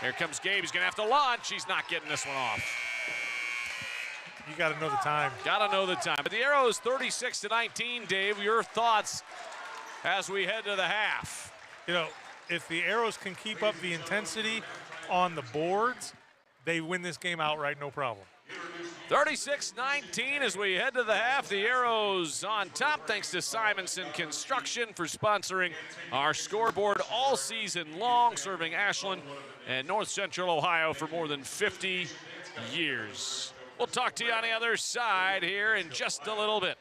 Here comes Gabe. He's going to have to launch. He's not getting this one off. You got to know the time. Got to know the time. But the Arrows 36-19. Dave, your thoughts as we head to the half? You know, if the Arrows can keep up the intensity on the boards, they win this game outright, no problem. 36-19 as we head to the half. The Arrows on top, thanks to Simonson Construction for sponsoring our scoreboard all season long, serving Ashland and North Central Ohio for more than 50 years. We'll talk to you on the other side here in just a little bit.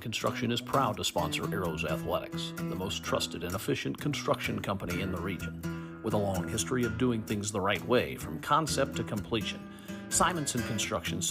Construction is proud to sponsor Arrows Athletics, the most trusted and efficient construction company in the region. With a long history of doing things the right way from concept to completion, Simonson Construction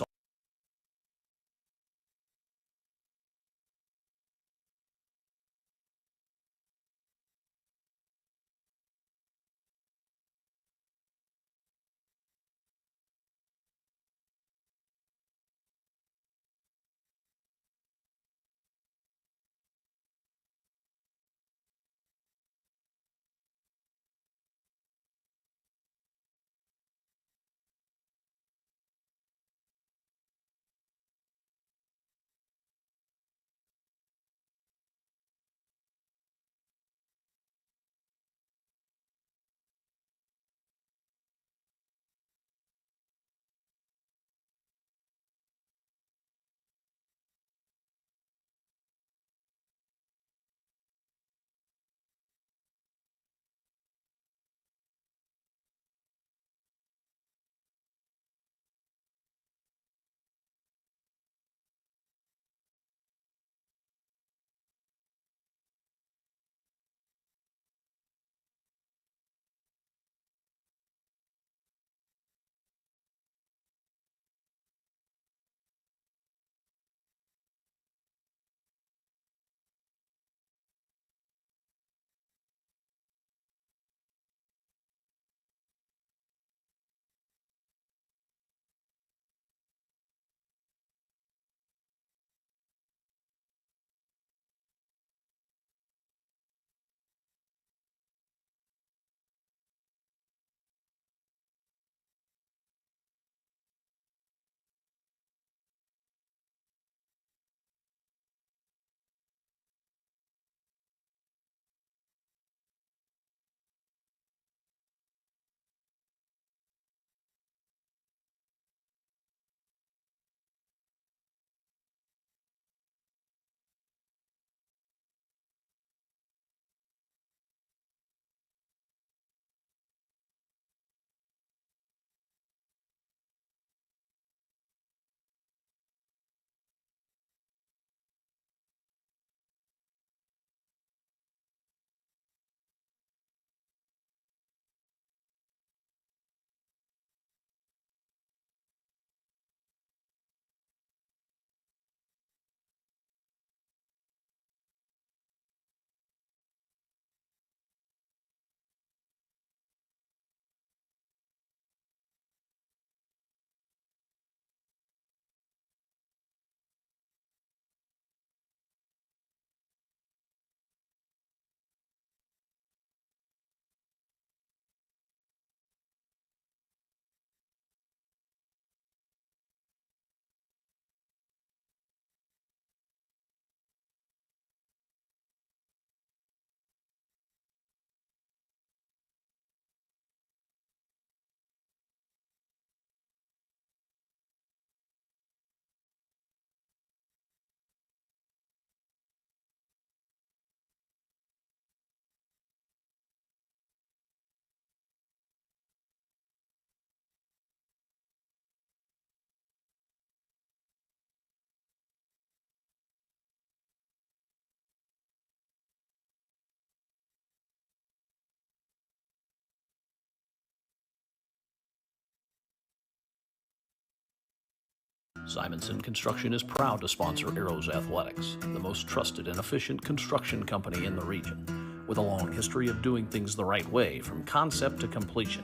Simonson Construction is proud to sponsor Arrows Athletics, the most trusted and efficient construction company in the region. With a long history of doing things the right way from concept to completion,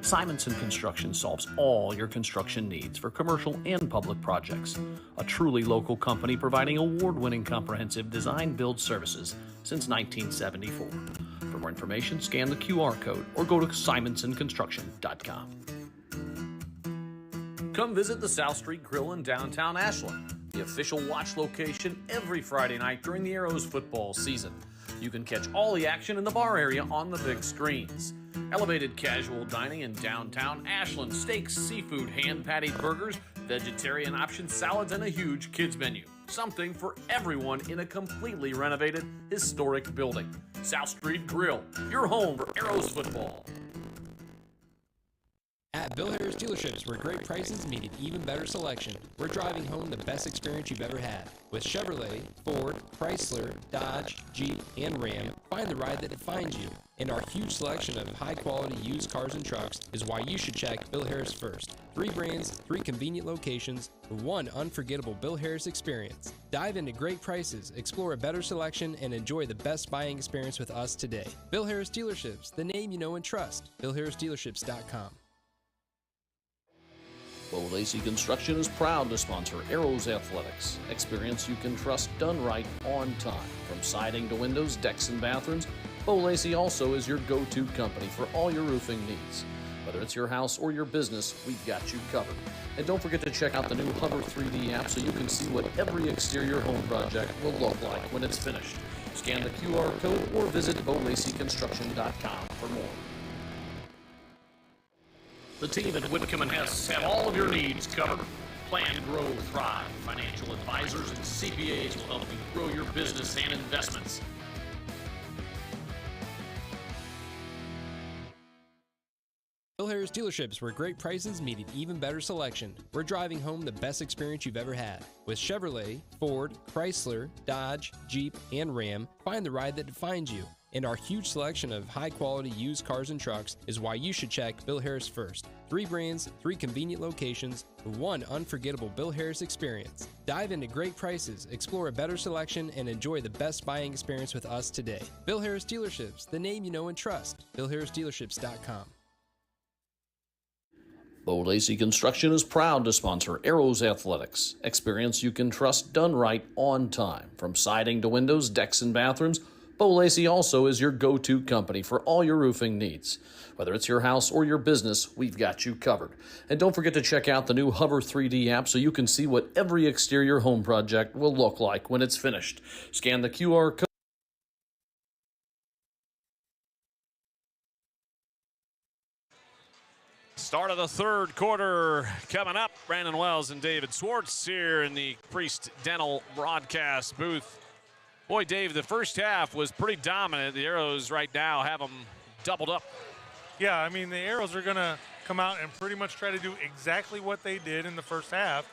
Simonson Construction solves all your construction needs for commercial and public projects. A truly local company providing award-winning comprehensive design-build services since 1974. For more information, scan the QR code or go to simonsonconstruction.com. Come visit the South Street Grill in downtown Ashland, the official watch location every Friday night during the Arrows football season. You can catch all the action in the bar area on the big screens. Elevated casual dining in downtown Ashland, steaks, seafood, hand-patted burgers, vegetarian options, salads, and a huge kids menu. Something for everyone in a completely renovated, historic building. South Street Grill, your home for Arrows football. At Bill Harris Dealerships, where great prices meet an even better selection, we're driving home the best experience you've ever had. With Chevrolet, Ford, Chrysler, Dodge, Jeep, and Ram, find the ride that defines you. And our huge selection of high-quality used cars and trucks is why you should check Bill Harris first. 3 brands, 3 convenient locations, one unforgettable Bill Harris experience. Dive into great prices, explore a better selection, and enjoy the best buying experience with us today. Bill Harris Dealerships, the name you know and trust. BillHarrisDealerships.com. Bo Lacey Construction is proud to sponsor Arrows Athletics. Experience you can trust done right on time. From siding to windows, decks, and bathrooms, Bo Lacey also is your go-to company for all your roofing needs. Whether it's your house or your business, we've got you covered. And don't forget to check out the new Hover 3D app so you can see what every exterior home project will look like when it's finished. Scan the QR code or visit BoLaceyConstruction.com for more. The team at Whitcomb & Hess have all of your needs covered. Plan, grow, thrive. Financial advisors and CPAs will help you grow your business and investments. Bill Harris Dealerships, where great prices meet an even better selection. We're driving home the best experience you've ever had. With Chevrolet, Ford, Chrysler, Dodge, Jeep, and Ram, find the ride that defines you. And our huge selection of high-quality used cars and trucks is why you should check Bill Harris first. 3 brands, 3 convenient locations, one unforgettable Bill Harris experience. Dive into great prices, explore a better selection, and enjoy the best buying experience with us today. Bill Harris Dealerships, the name you know and trust. BillHarrisDealerships.com. Bo Lacey Construction is proud to sponsor Arrows Athletics. Experience you can trust done right on time. From siding to windows, decks, and bathrooms, Bo Lacey also is your go-to company for all your roofing needs. Whether it's your house or your business, we've got you covered. And don't forget to check out the new Hover 3D app so you can see what every exterior home project will look like when it's finished. Scan the QR code. Start of the third quarter coming up. Brandon Wells and David Swartz here in the Priest Dental broadcast booth. Boy, Dave, the first half was pretty dominant. The Arrows right now have them doubled up. Yeah, I mean, the Arrows are going to come out and pretty much try to do exactly what they did in the first half.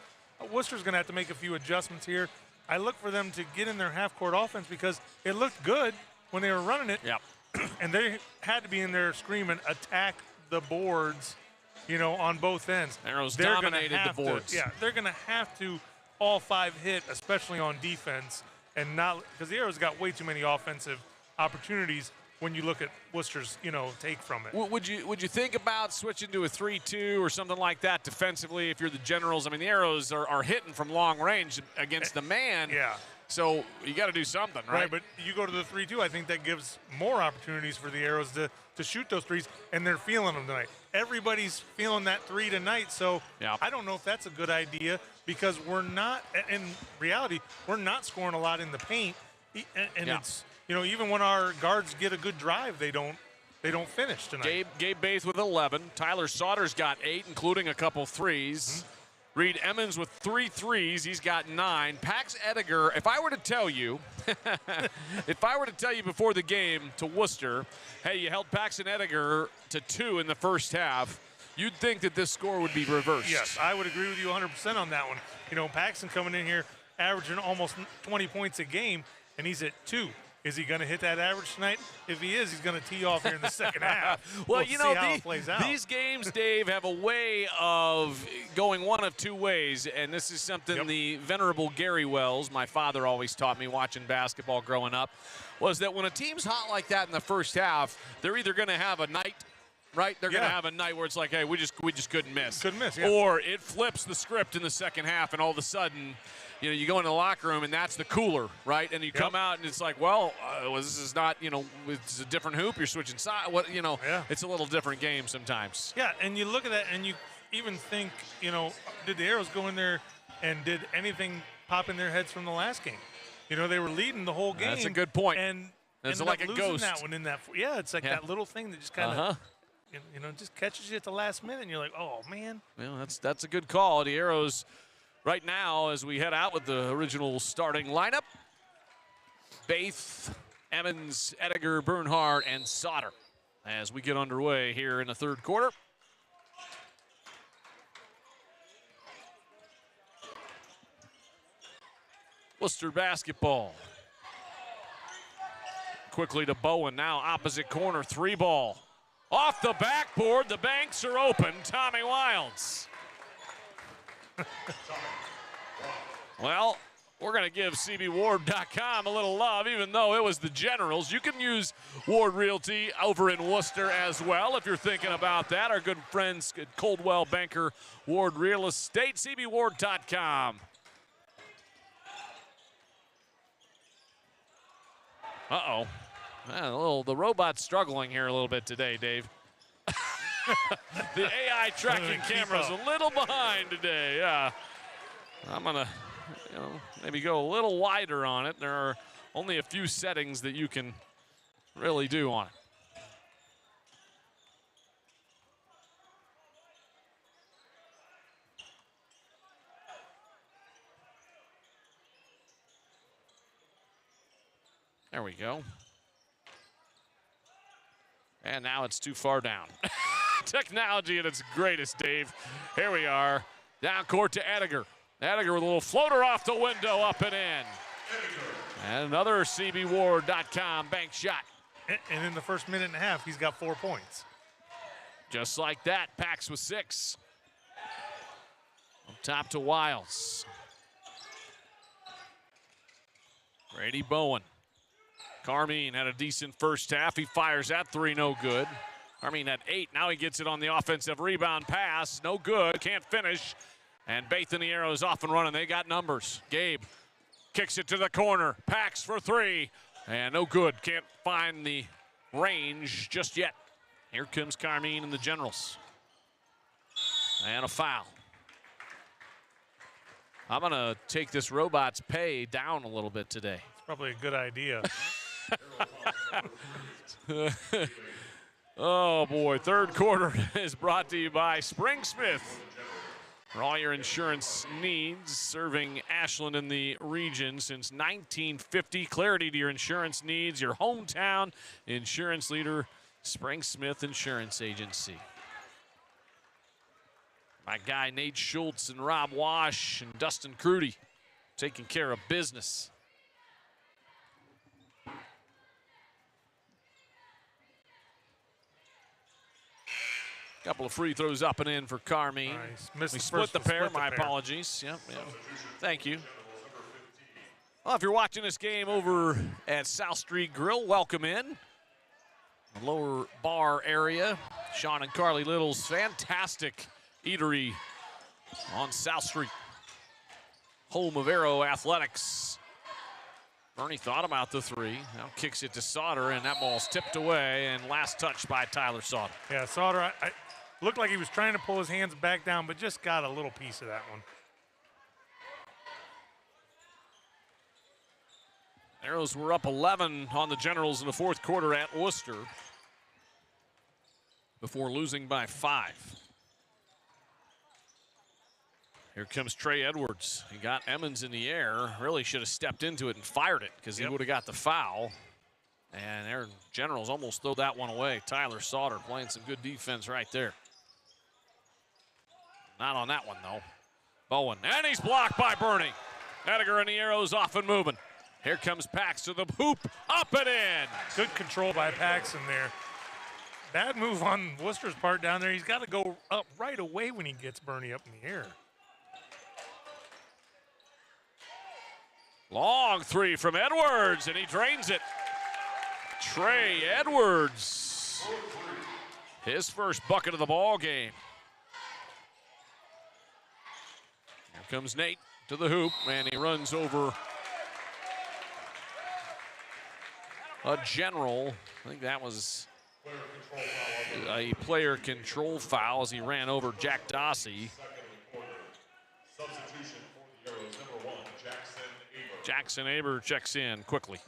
Wooster's going to have to make a few adjustments here. I look for them to get in their half-court offense because it looked good when they were running it. Yep. And they had to be in there screaming, attack the boards, you know, on both ends. Arrows dominated the boards. They're going to have to all 5 hit, especially on defense. And not because the Arrows got way too many offensive opportunities when you look at Wooster's, you know, take from it. Would you think about switching to a 3-2 or something like that defensively if you're the Generals? I mean, the Arrows are hitting from long range against the man. Yeah. So you got to do something, right? Right, but you go to the 3-2, I think that gives more opportunities for the Arrows to shoot those threes, and they're feeling them tonight. Everybody's feeling that 3 tonight, so I don't know if that's a good idea because we're not, in reality, we're not scoring a lot in the paint, and it's, you know, even when our guards get a good drive, they don't finish tonight. Gabe Baith with 11. Tyler Sauter's got 8, including a couple threes. Reed Emmons with 3 threes. He's got 9. Pax Ediger, if I were to tell you before the game to Worcester, hey, you held Paxton Ediger to 2 in the first half, you'd think that this score would be reversed. Yes, I would agree with you 100% on that one. You know, Paxton coming in here averaging almost 20 points a game, and he's at 2. You Is he going to hit that average tonight? If he is, he's going to tee off here in the second half. Well, we'll you know, see how it plays out. these games, Dave, have a way of going one of two ways, and this is something the venerable Gary Wells, my father, always taught me watching basketball growing up, was that when a team's hot like that in the first half, they're either going to have a night, right? They're going to have a night where it's like, hey, we just couldn't miss. Couldn't miss, yeah. Or it flips the script in the second half, and all of a sudden, you know, you go in the locker room and that's the cooler, right? And you come out and it's like, well, this is not, you know, it's a different hoop. You're switching side. What, you know, it's a little different game sometimes. Yeah, and you look at that and you even think, you know, did the Arrows go in there and did anything pop in their heads from the last game? You know, they were leading the whole game. That's a good point. And it's ended like up a losing ghost. that one in that. Yeah, it's like that little thing that just kind of, you know, just catches you at the last minute, and you're like, oh man. Well, that's a good call. The Arrows. Right now, as we head out with the original starting lineup, Baith, Emmons, Ediger, Bernhardt, and Sauter as we get underway here in the third quarter. Wooster basketball. Quickly to Bowen, now opposite corner, 3-ball. Off the backboard, the banks are open, Tommy Wilds. Well, we're going to give cbward.com a little love, even though it was the Generals. You can use Ward Realty over in Wooster as well if you're thinking about that. Our good friends at Coldwell Banker Ward Real Estate, cbward.com. Uh-oh. The robot's struggling here a little bit today, Dave. The AI tracking camera's a little behind today, yeah. I'm going to, you know, maybe go a little wider on it. There are only a few settings that you can really do on it. There we go. And now it's too far down. Technology at its greatest, Dave. Here we are. Down court to Ediger. Ediger with a little floater off the window, up and in. And another cbward.com bank shot. And in the first minute and a half, he's got 4 points. Just like that, Pax with 6. Up top to Wiles. Brady Bowen. Carmine had a decent first half. He fires that 3, no good. Carmine had 8. Now he gets it on the offensive rebound pass. No good, can't finish. And Baith and the Arrows off and running. They got numbers. Gabe kicks it to the corner. Pax for 3. And no good. Can't find the range just yet. Here comes Carmine and the Generals. And a foul. I'm going to take this robot's pay down a little bit today. It's probably a good idea. Oh, boy. Third quarter is brought to you by Spring Smith. For all your insurance needs, serving Ashland and the region since 1950. Clarity to your insurance needs, your hometown insurance leader, Spring Smith Insurance Agency. My guy Nate Schultz and Rob Wash and Dustin Crudy taking care of business. Couple of free throws up and in for Carmine. Nice. We split the pair. My apologies. Yep. Thank you. Well, if you're watching this game over at South Street Grill, welcome in. The lower bar area. Sean and Carly Little's fantastic eatery on South Street. Home of Arrow Athletics. Bernie thought about the 3. Now kicks it to Sauter, and that ball's tipped away, and last touch by Tyler Sauter. Yeah, Sauter, I looked like he was trying to pull his hands back down, but just got a little piece of that one. Arrows were up 11 on the Generals in the fourth quarter at Wooster before losing by 5. Here comes Trey Edwards. He got Emmons in the air. Really should have stepped into it and fired it because he would have got the foul. And their Generals almost throw that one away. Tyler Sauter playing some good defense right there. Not on that one, though. Bowen, and he's blocked by Bernie. Ediger and the Arrows off and moving. Here comes Pax to the hoop, up and in. Good control by Paxson there. Bad move on Wooster's part down there. He's got to go up right away when he gets Bernie up in the air. Long three from Edwards, and he drains it. Trey Edwards, his first bucket of the ball game. Here comes Nate to the hoop, and he runs over a general. I think that was a player control foul as he ran over Jack Dossie. Substitution for the Arrows, number 1, Jackson Aber. Jackson Aber checks in quickly.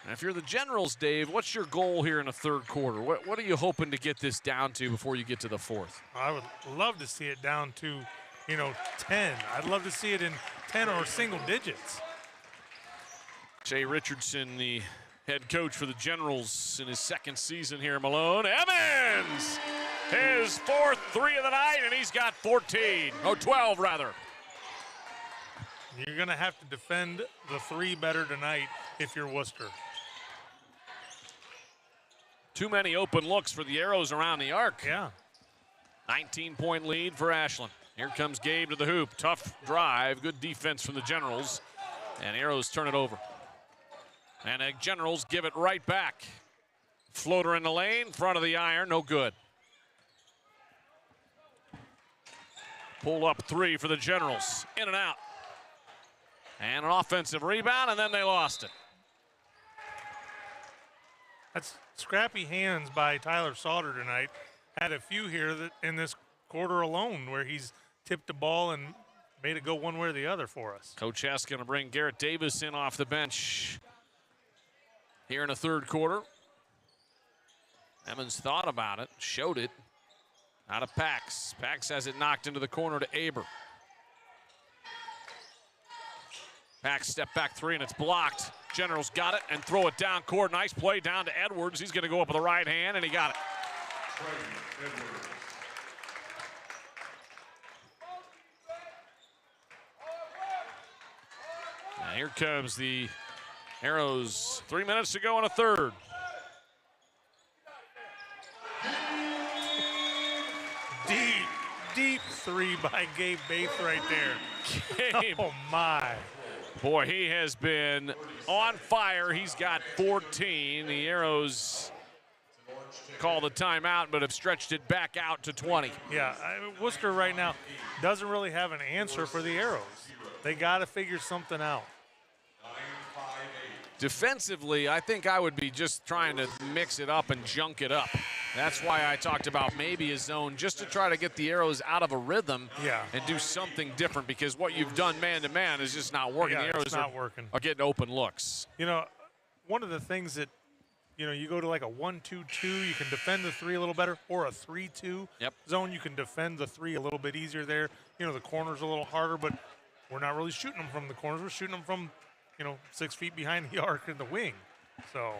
And if you're the Generals, Dave, what's your goal here in the third quarter? What are you hoping to get this down to before you get to the fourth? I would love to see it down to, 10. I'd love to see it in 10 or single digits. Jay Richardson, the head coach for the Generals in his second season here, Malone. Emmons, his fourth three of the night, and he's got 12 rather. You're going to have to defend the three better tonight if you're Wooster. Too many open looks for the Arrows around the arc. Yeah. 19-point lead for Ashland. Here comes Gabe to the hoop. Tough drive, good defense from the Generals. And Arrows turn it over. And the Generals give it right back. Floater in the lane, front of the iron, no good. Pull up three for the Generals, in and out. And an offensive rebound, and then they lost it. That's scrappy hands by Tyler Sauter tonight. Had a few here that in this quarter alone where he's tipped the ball and made it go one way or the other for us. Coach Hess going to bring Garrett Davis in off the bench here in the third quarter. Emmons thought about it, showed it. Out of Pax. Pax has it knocked into the corner to Aber. Pax step back three, and it's blocked. Generals got it and throw it down court. Nice play down to Edwards. He's going to go up with the right hand, and he got it. And here comes the Arrows. 3 minutes to go in a third. Deep three by Gabe Baith right there. Gabe. Oh, my. Boy, he has been on fire. He's got 14. The Arrows call the timeout, but have stretched it back out to 20. Yeah, Wooster right now doesn't really have an answer for the Arrows. They got to figure something out. Defensively, I think I would be just trying to mix it up and junk it up. That's why I talked about maybe a zone, just to try to get the Arrows out of a rhythm and do something different, because what you've done man-to-man is just not working. Yeah, the Arrows are getting open looks. One of the things that, you go to like a 1-2-2, you can defend the three a little better, or a 3-2 zone, you can defend the three a little bit easier there. The corner's a little harder, but we're not really shooting them from the corners. We're shooting them from 6 feet behind the arc in the wing. So.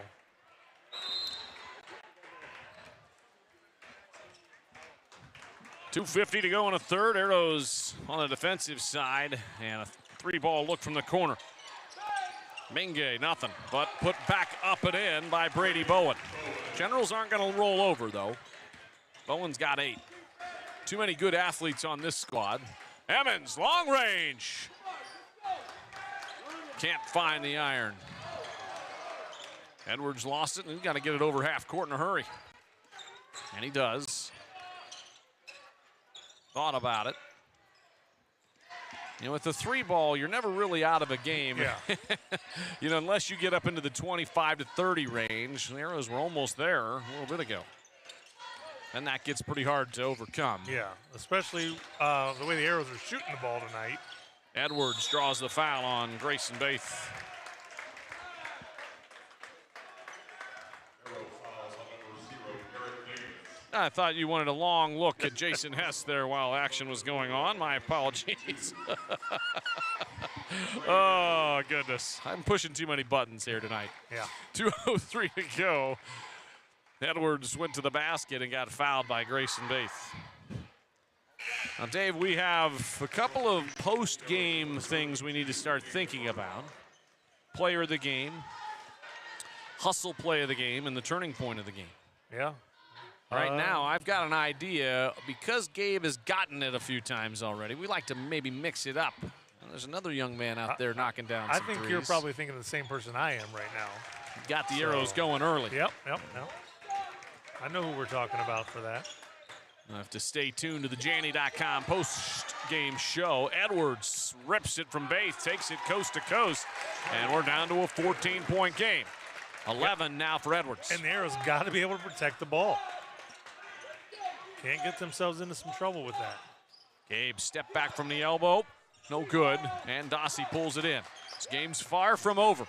.250 to go in a third. Arrows on the defensive side, and a three-ball look from the corner. Mingue, nothing, but put back up and in by Brady Bowen. Generals aren't going to roll over, though. Bowen's got 8. Too many good athletes on this squad. Emmons, long range. Can't find the iron. Edwards lost it, and he's got to get it over half court in a hurry. And he does. Thought about it. With the three ball, you're never really out of a game. Yeah. Unless you get up into the 25 to 30 range. The Arrows were almost there a little bit ago. And that gets pretty hard to overcome. Yeah, especially the way the Arrows are shooting the ball tonight. Edwards draws the foul on Grayson Baith. I thought you wanted a long look at Jason Hess there while action was going on. My apologies. Oh, goodness. I'm pushing too many buttons here tonight. Yeah. 2:03 to go. Edwards went to the basket and got fouled by Grayson Baith. Now, Dave, we have a couple of post-game things we need to start thinking about. Player of the game, hustle play of the game, and the turning point of the game. Yeah. Right now, I've got an idea. Because Gabe has gotten it a few times already, we like to maybe mix it up. There's another young man out there knocking down some I think threes. you're probably thinking of the same person I am right now. Got the arrows going early. Yep. I know who we're talking about for that. You'll have to stay tuned to the Janny.com post-game show. Edwards rips it from Baith, takes it coast to coast, and we're down to a 14-point game. 11 now for Edwards. And the Arrows got to be able to protect the ball. Can't get themselves into some trouble with that. Gabe step back from the elbow. No good. And Dossie pulls it in. This game's far from over.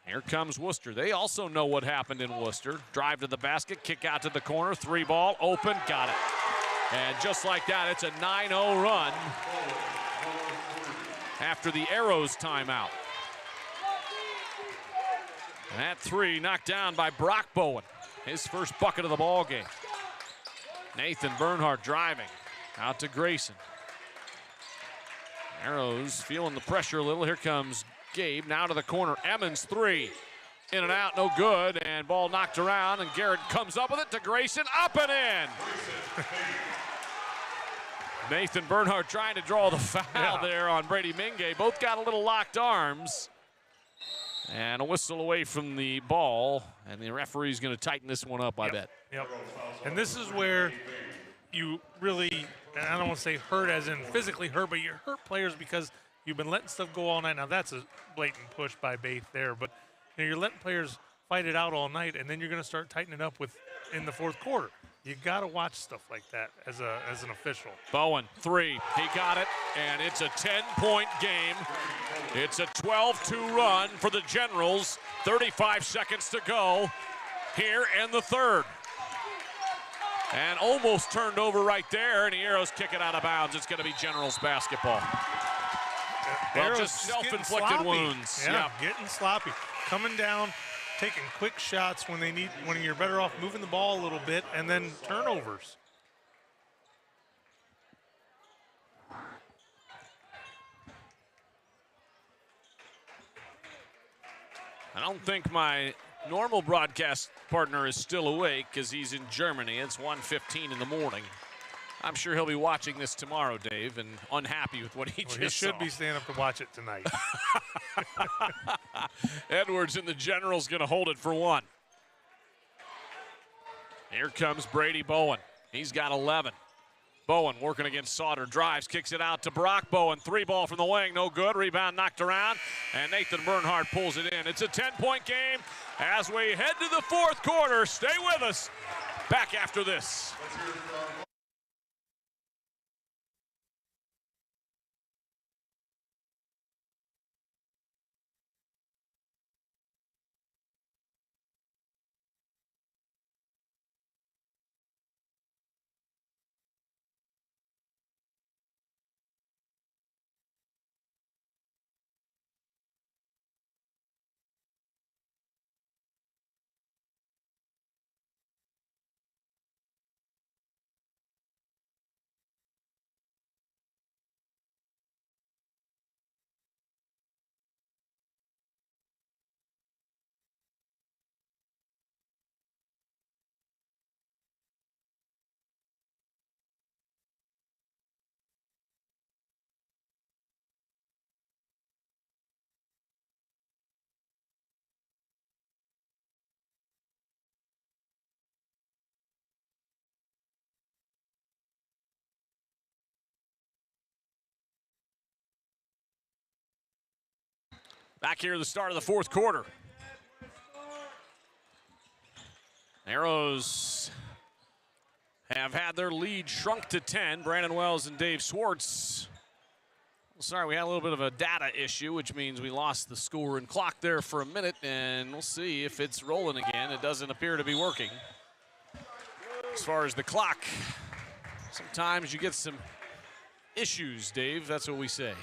Here comes Wooster. They also know what happened in Wooster. Drive to the basket, kick out to the corner, 3-ball, open, got it. And just like that, it's a 9-0 run after the Arrows timeout. And that 3 knocked down by Brock Bowen. His first bucket of the ball game. Nathan Bernhardt driving out to Grayson. Arrows feeling the pressure a little. Here comes Gabe, now to the corner. Emmons 3, in and out, no good, and ball knocked around, and Garrett comes up with it to Grayson, up and in. Nathan Bernhardt trying to draw the foul there on Brady Mingay. Both got a little locked arms. And a whistle away from the ball, and the referee's going to tighten this one up, I bet. Yep. And this is where you really, and I don't want to say hurt as in physically hurt, but you're hurt players because you've been letting stuff go all night. Now, that's a blatant push by Baith there, but you're letting players fight it out all night, and then you're going to start tightening up in the fourth quarter. You got to watch stuff like that as an official. Bowen, 3. He got it, and it's a 10-point game. It's a 12-2 run for the Generals. 35 seconds to go here in the third. And almost turned over right there, and the Arrows kick it out of bounds. It's going to be Generals basketball. Well, just self-inflicted wounds. Yeah, getting sloppy. Coming down, taking quick shots when you're better off moving the ball a little bit, and then turnovers. I don't think my normal broadcast partner is still awake because he's in Germany. It's 1:15 in the morning. I'm sure he'll be watching this tomorrow, Dave, and unhappy with what he just He should saw. be staying up to watch it tonight. Edwards and the Generals going to hold it for 1. Here comes Brady Bowen. He's got 11. Bowen working against Sauter, drives, kicks it out to Brock Bowen. 3-ball from the wing, no good. Rebound knocked around, and Nathan Bernhardt pulls it in. It's a 10-point game as we head to the fourth quarter. Stay with us. Back after this. Back here at the start of the fourth quarter. Arrows have had their lead shrunk to 10. Brandon Wells and Dave Swartz. Sorry, we had a little bit of a data issue, which means we lost the score and clock there for a minute, and we'll see if it's rolling again. It doesn't appear to be working. As far as the clock, sometimes you get some issues, Dave. That's what we say.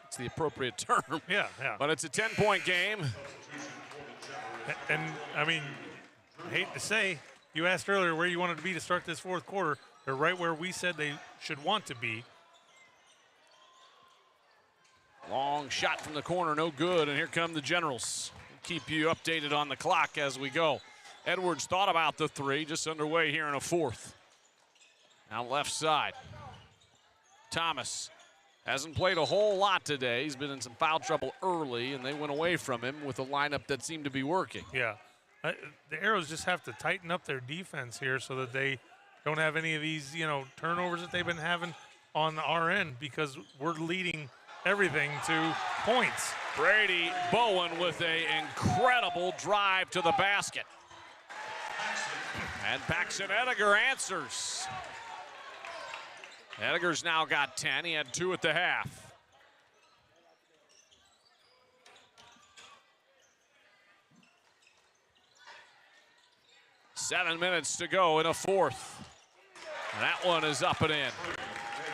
It's the appropriate term. Yeah. But it's a 10-point game. And, I mean, I hate to say, you asked earlier where you wanted to be to start this fourth quarter. They're right where we said they should want to be. Long shot from the corner, no good, and here come the Generals. Keep you updated on the clock as we go. Edwards thought about the three, just underway here in a fourth. Now left side. Thomas hasn't played a whole lot today. He's been in some foul trouble early, and they went away from him with a lineup that seemed to be working. Yeah. The Arrows just have to tighten up their defense here so that they don't have any of these, turnovers that they've been having on our end, because we're leading everything to points. Brady Bowen with an incredible drive to the basket. And Paxton Ediger answers. Ediger's now got 10. He had 2 at the half. Seven minutes to go in a fourth. And that one is up and in.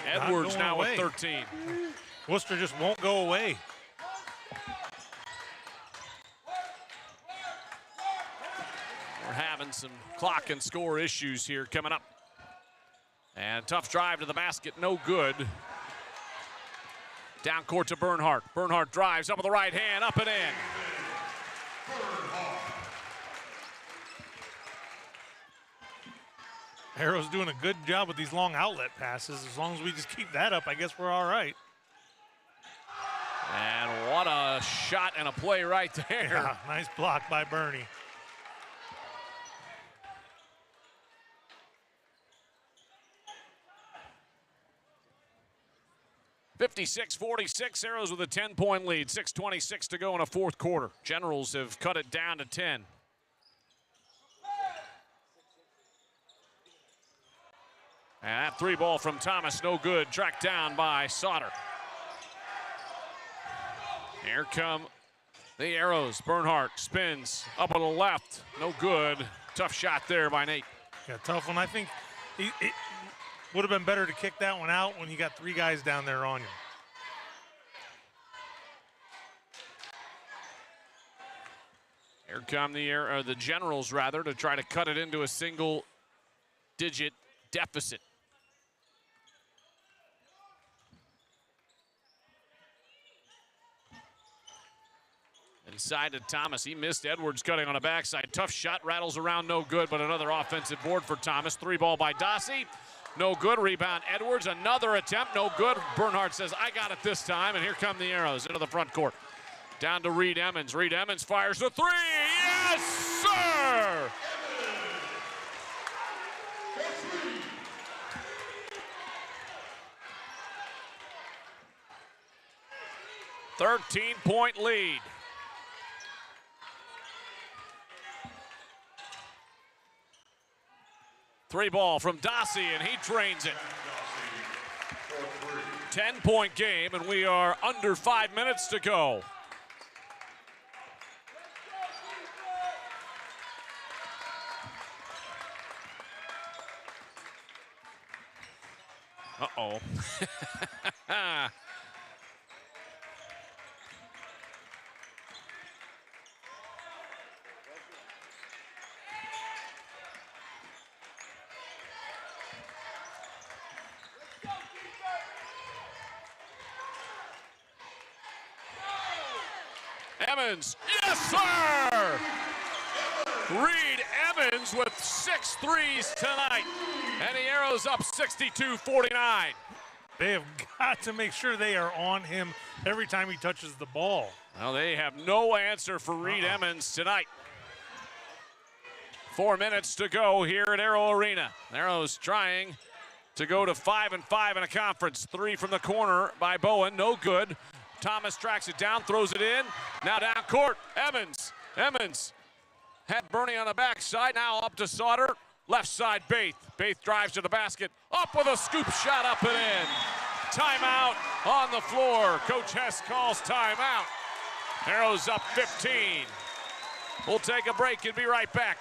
Edwards now with 13. Wooster just won't go away. We're having some clock and score issues here coming up. And tough drive to the basket, no good. Down court to Bernhardt. Bernhardt drives up with the right hand, up and in. Arrow's doing a good job with these long outlet passes. As long as we just keep that up, I guess we're all right. And what a shot and a play right there. Yeah, nice block by Bernie. (56-46), Arrows with a 10-point lead. 6:26 to go in a fourth quarter. Generals have cut it down to 10. And that three ball from Thomas, no good. Tracked down by Sauter. Here come the Arrows. Bernhardt spins up on the left. No good. Tough shot there by Nate. Yeah, tough one. I think it would have been better to kick that one out when you got 3 guys down there on you. Here come the Generals, rather, to try to cut it into a single-digit deficit. Inside to Thomas. He missed Edwards cutting on a backside. Tough shot, rattles around, no good, but another offensive board for Thomas. 3-ball by Dossie. No good. Rebound Edwards. Another attempt, no good. Bernhardt says, I got it this time, and here come the Arrows into the front court. Down to Reed Emmons. Reed Emmons fires the 3. Yes, sir! .13-point lead. Three ball from Dossie, and he drains it. 10-point game, and we are under 5 minutes to go. Uh-oh. Emmons, yes, sir! Reed Emmons with 6 threes tonight, and the Arrows up 62-49. They have got to make sure they are on him every time he touches the ball. Well, they have no answer for Reed Emmons tonight. 4 minutes to go here at Arrow Arena. Arrows trying to go to 5-5 in a conference. 3 from the corner by Bowen, no good. Thomas tracks it down, throws it in. Now down court, Emmons. Emmons had Bernie on the backside, now up to Sauter. Left side, Baith. Baith drives to the basket, up with a scoop shot, up and in. Timeout on the floor. Coach Hess calls timeout. Arrows up 15. We'll take a break and be right back.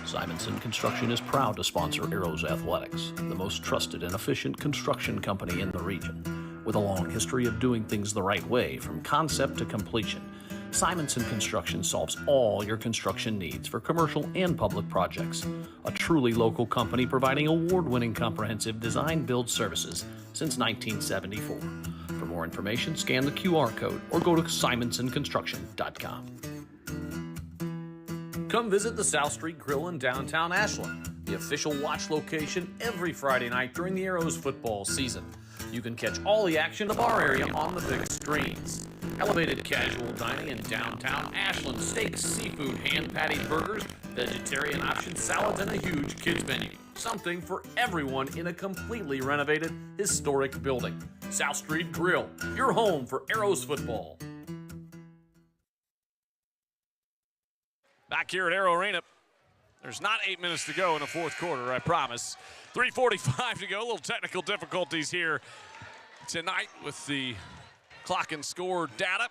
Simonson Construction is proud to sponsor Arrows Athletics, the most trusted and efficient construction company in the region. With a long history of doing things the right way from concept to completion, Simonson Construction solves all your construction needs for commercial and public projects. A truly local company providing award-winning comprehensive design-build services since 1974. For more information, scan the QR code or go to simonsonconstruction.com. Come visit the South Street Grill in downtown Ashland, the official watch location every Friday night during the Arrows football season. You can catch all the action of our area on the big screens. Elevated casual dining in downtown Ashland, steaks, seafood, hand-patted burgers, vegetarian options, salads, and a huge kids menu. Something for everyone in a completely renovated, historic building. South Street Grill, your home for Arrows football. Back here at Arrow Arena, there's not 8 minutes to go in the fourth quarter, I promise. 3:45 to go, a little technical difficulties here tonight with the clock and score data.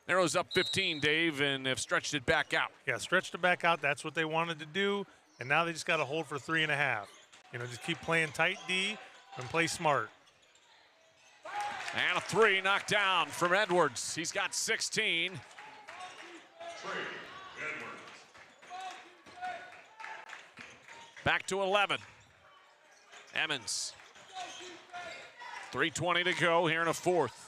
Arrow's up 15, Dave, and have stretched it back out. Yeah, stretched it back out. That's what they wanted to do, and now they just got to hold for 3.5. You know, just keep playing tight D and play smart. And a three knocked down from Edwards. He's got 16. Back to 11. Emmons. 3:20 to go here in a fourth.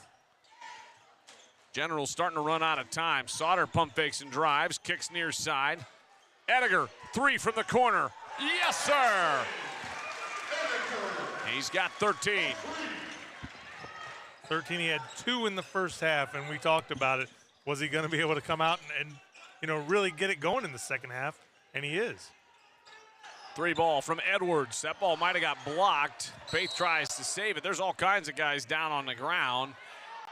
General's starting to run out of time. Sauter pump fakes and drives, kicks near side. Ediger, three from the corner. Yes, sir! He's got 13. 13, he had 2 in the first half, and we talked about it. Was he going to be able to come out and, you know, really get it going in the second half? And he is. Three ball from Edwards. That ball might have got blocked. Faith tries to save it. There's all kinds of guys down on the ground.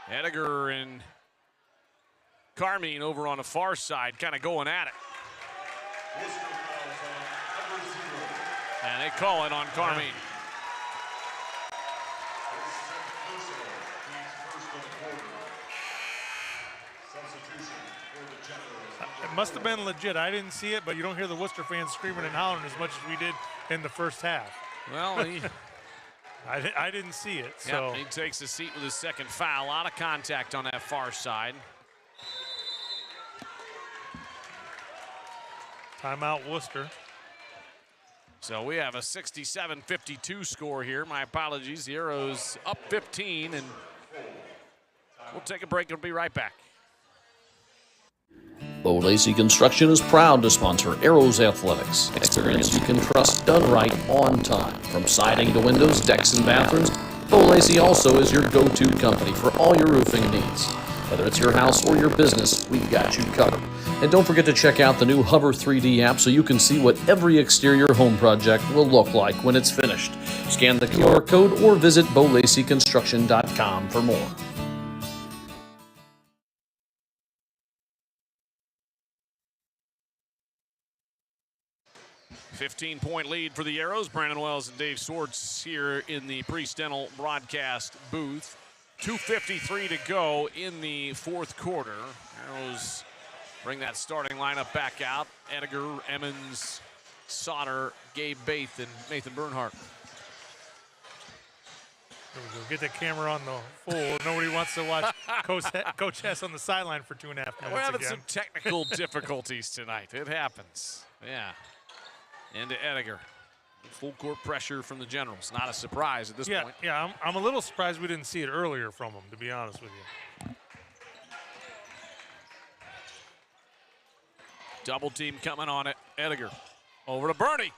Ediger and Carmine over on the far side kind of going at it. And they call it on Carmine. It must have been legit. I didn't see it, but you don't hear the Wooster fans screaming and hollering as much as we did in the first half. Well, he, I didn't see it. So yep, he takes a seat with his second foul. A lot of contact on that far side. Timeout, Wooster. So we have a 67-52 score here. My apologies. The Arrows up 15, and we'll take a break and be right back. Bo Lacey Construction is proud to sponsor Arrows Athletics. Experience you can trust done right on time. From siding to windows, decks, and bathrooms, Bo Lacey also is your go-to company for all your roofing needs. Whether it's your house or your business, we've got you covered. And don't forget to check out the new Hover 3D app so you can see what every exterior home project will look like when it's finished. Scan the QR code or visit BoLaceyConstruction.com for more. 15-point lead for the Arrows. Brandon Wells and Dave Swartz here in the Pre-Stental broadcast booth. 2:53 to go in the fourth quarter. Arrows bring that starting lineup back out. Ediger, Emmons, Sauter, Gabe Baith, and Nathan Bernhardt. There we go. Get the camera on the full. Nobody wants to watch Coach Hess on the sideline for 2.5 minutes. We're having some technical difficulties tonight. It happens. Yeah. Into Ediger. Full court pressure from the Generals. Not a surprise at this point. Yeah, I'm a little surprised we didn't see it earlier from him, to be honest with you. Double team coming on it. Ediger over to Bernie.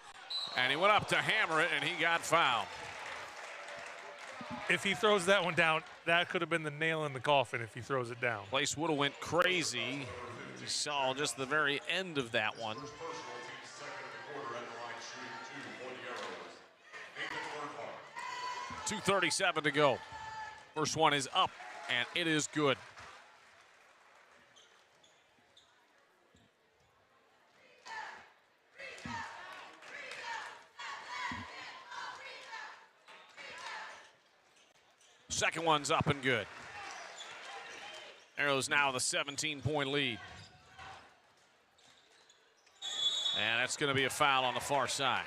And he went up to hammer it, and he got fouled. If he throws that one down, that could have been the nail in the coffin if he throws it down. Place would have went crazy. We saw just the very end of that one. 2:37 to go. First one is up, and it is good. Second one's up and good. Arrows now with a 17-point lead. And that's going to be a foul on the far side.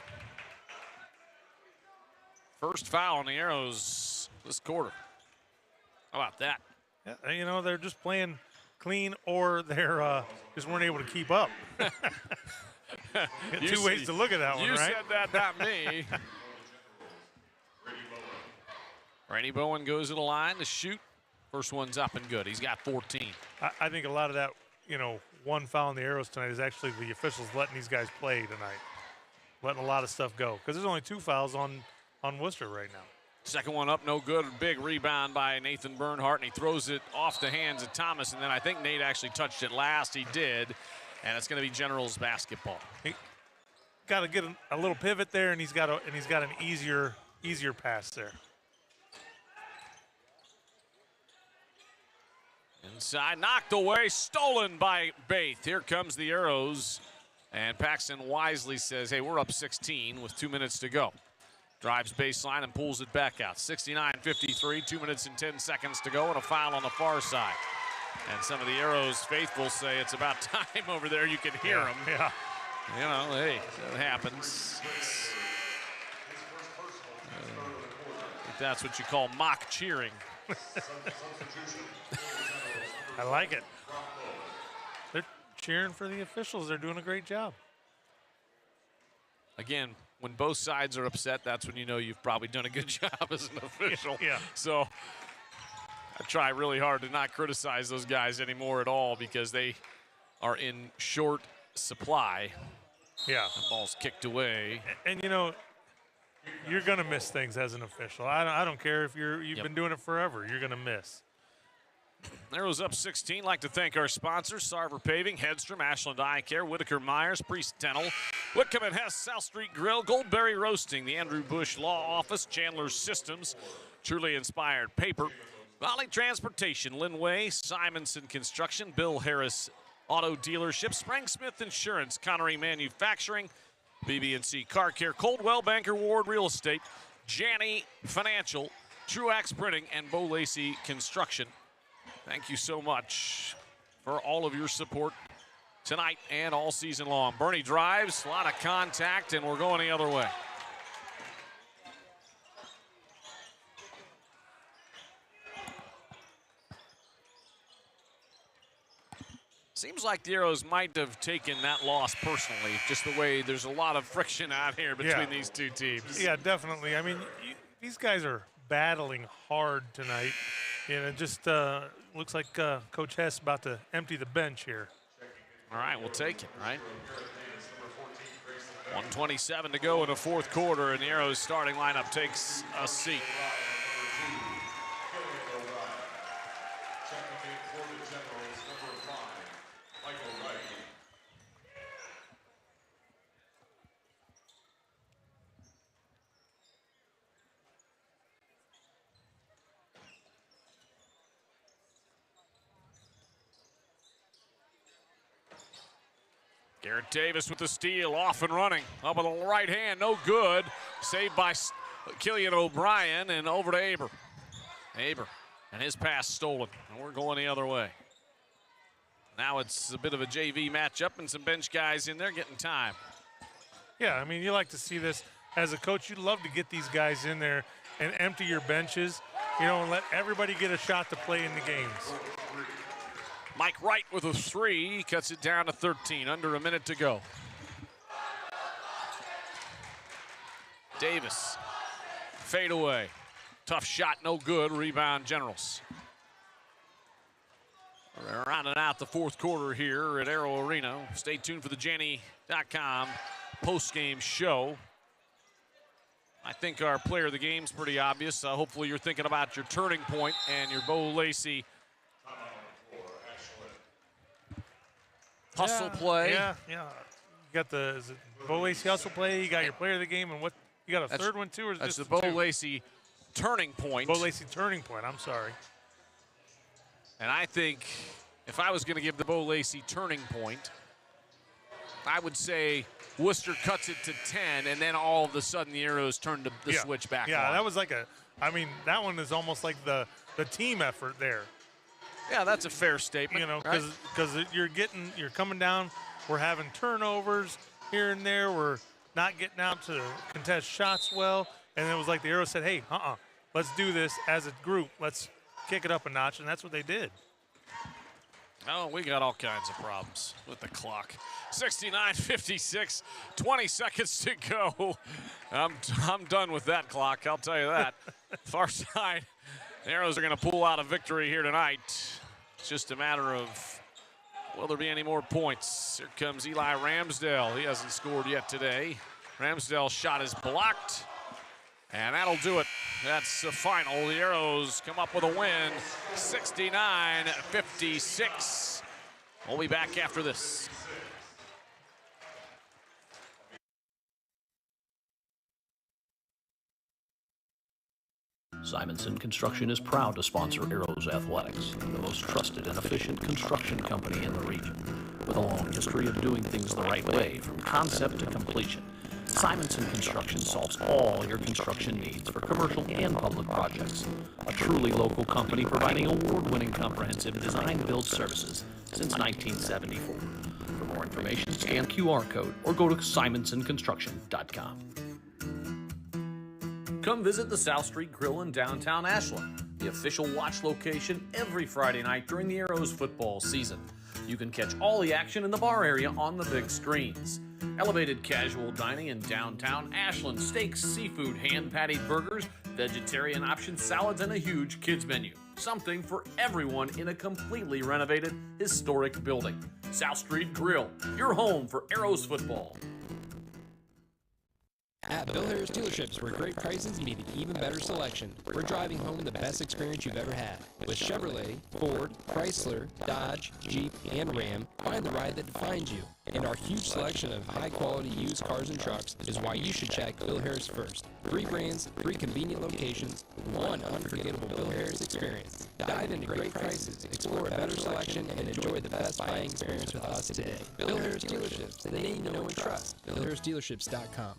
First foul on the Arrows this quarter. How about that? Yeah, you know, they're just playing clean or they're just weren't able to keep up. Two ways to look at that one, you right? You said that, not me. Randy Bowen goes to the line to shoot. First one's up and good. He's got 14. I think a lot of that, one foul in the Arrows tonight is actually the officials letting these guys play tonight, letting a lot of stuff go because there's only 2 fouls on Wooster right now. Second one up, no good. Big rebound by Nathan Bernhardt, and he throws it off the hands of Thomas, and then I think Nate actually touched it last. He did, and it's going to be Generals basketball. He got to get a little pivot there, and he's got an easier pass there. Inside, knocked away, stolen by Baith. Here comes the Arrows, and Paxton wisely says, hey, we're up 16 with 2 minutes to go. Drives baseline and pulls it back out. 69-53, 2 minutes and 10 seconds to go, and a foul on the far side. And some of the Arrows faithful say it's about time over there. You can hear them. Yeah. Hey, that happens. I think that's what you call mock cheering. I like it. They're cheering for the officials. They're doing a great job. Again, when both sides are upset, that's when you know you've probably done a good job as an official. Yeah. So I try really hard to not criticize those guys anymore at all because they are in short supply. Yeah. The ball's kicked away. And you're going to miss things as an official. I don't care if you've been doing it forever. You're going to miss. Arrows up 16. Like to thank our sponsors, Sarver Paving, Hedstrom, Ashland Eye Care, Whitaker Myers, Priest Dental, Whitcomb and Hess, South Street Grill, Goldberry Roasting, the Andrew Bush Law Office, Chandler Systems, Truly Inspired Paper, Valley Transportation, Linway, Simonson Construction, Bill Harris Auto Dealership, Sprang Smith Insurance, Connery Manufacturing, BB&C Car Care, Coldwell Banker Ward Real Estate, Janney Financial, Truax Printing, and Bo Lacey Construction. Thank you so much for all of your support tonight and all season long. Bernie drives, a lot of contact, and we're going the other way. Seems like the Arrows might have taken that loss personally, just the way there's a lot of friction out here between these two teams. Yeah, definitely. I mean, these guys are battling hard tonight. It just looks like Coach Hess about to empty the bench here. All right, we'll take it, right? 1:27 to go in the fourth quarter, and the Arrows starting lineup takes a seat. Garrett Davis with the steal, off and running. Up with the right hand, no good. Saved by Killian O'Brien, and over to Aber. Aber, and his pass stolen, and we're going the other way. Now it's a bit of a JV matchup and some bench guys in there getting time. Yeah, I mean, you like to see this. As a coach, you'd love to get these guys in there and empty your benches, and let everybody get a shot to play in the games. Mike Wright with a three, cuts it down to 13, under a minute to go. Davis, fade away. Tough shot, no good, rebound Generals. We're rounding out the fourth quarter here at Arrow Arena. Stay tuned for the Janney.com post-game show. I think our player of the game's pretty obvious. Hopefully you're thinking about your turning point and your Bo Lacey hustle play. Yeah. You got the Bo Lacey hustle play. You got your player of the game, and what you got a third one too, or is that's just the Bo Lacey turning point? Bo Lacey turning point. I'm sorry. And I think if I was going to give the Bo Lacey turning point, I would say Wooster cuts it to 10, and then all of a sudden the Arrows turn the switch back on. Yeah, that was like that one is almost like the team effort there. Yeah, that's a fair statement. Because you're coming down. We're having turnovers here and there. We're not getting out to contest shots well. And it was like the Arrows said, hey, let's do this as a group. Let's kick it up a notch, and that's what they did. Oh, we got all kinds of problems with the clock. 69:56, 20 seconds to go. I'm done with that clock, I'll tell you that. Far side, the Arrows are going to pull out a victory here tonight. It's just a matter of, will there be any more points? Here comes Eli Ramsdale. He hasn't scored yet today. Ramsdale's shot is blocked, and that'll do it. That's the final. The Arrows come up with a win, 69-56. We'll be back after this. Simonson Construction is proud to sponsor Arrows Athletics, the most trusted and efficient construction company in the region. With a long history of doing things the right way, from concept to completion, Simonson Construction solves all your construction needs for commercial and public projects. A truly local company providing award-winning comprehensive design-build services since 1974. For more information, scan QR code or go to simonsonconstruction.com. Come visit the South Street Grill in downtown Ashland, the official watch location every Friday night during the Arrows football season. You can catch all the action in the bar area on the big screens. Elevated casual dining in downtown Ashland, steaks, seafood, hand-patted burgers, vegetarian options, salads, and a huge kids menu. Something for everyone in a completely renovated, historic building. South Street Grill, your home for Arrows football. At Bill Harris Dealerships, where great prices meet an even better selection, we're driving home the best experience you've ever had. With Chevrolet, Ford, Chrysler, Dodge, Jeep, and Ram, find the ride that defines you. And our huge selection of high-quality used cars and trucks is why you should check Bill Harris first. 3 brands, 3 convenient locations, 1 unforgettable Bill Harris experience. Dive into great prices, explore a better selection, and enjoy the best buying experience with us today. Bill Harris Dealerships, the name you know and trust. BillHarrisDealerships.com.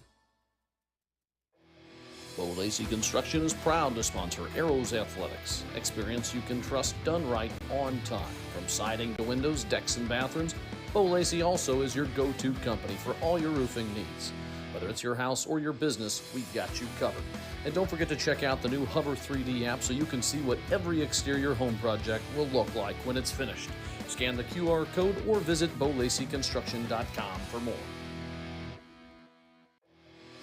Bo Lacey Construction is proud to sponsor Arrows Athletics. Experience you can trust done right on time. From siding to windows, decks, and bathrooms, Bo Lacey also is your go-to company for all your roofing needs. Whether it's your house or your business, we've got you covered. And don't forget to check out the new Hover 3D app so you can see what every exterior home project will look like when it's finished. Scan the QR code or visit BoLaceyConstruction.com for more.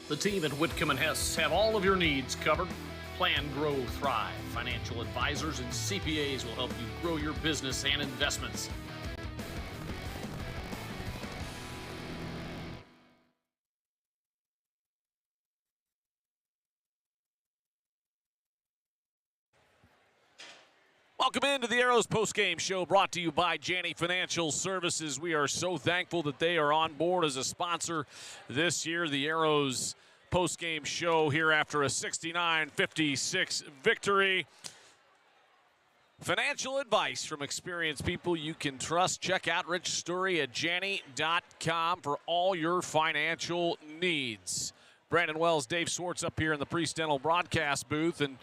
The team at Whitcomb & Hess have all of your needs covered. Plan, Grow, Thrive. Financial advisors and CPAs will help you grow your business and investments. Welcome into the Arrows postgame show brought to you by Janney Financial Services. We are so thankful that they are on board as a sponsor this year. The Arrows postgame show here after a 69-56 victory. Financial advice from experienced people you can trust. Check out Rich Story at Janney.com for all your financial needs. Brandon Wells, Dave Swartz up here in the Priest Dental broadcast booth. And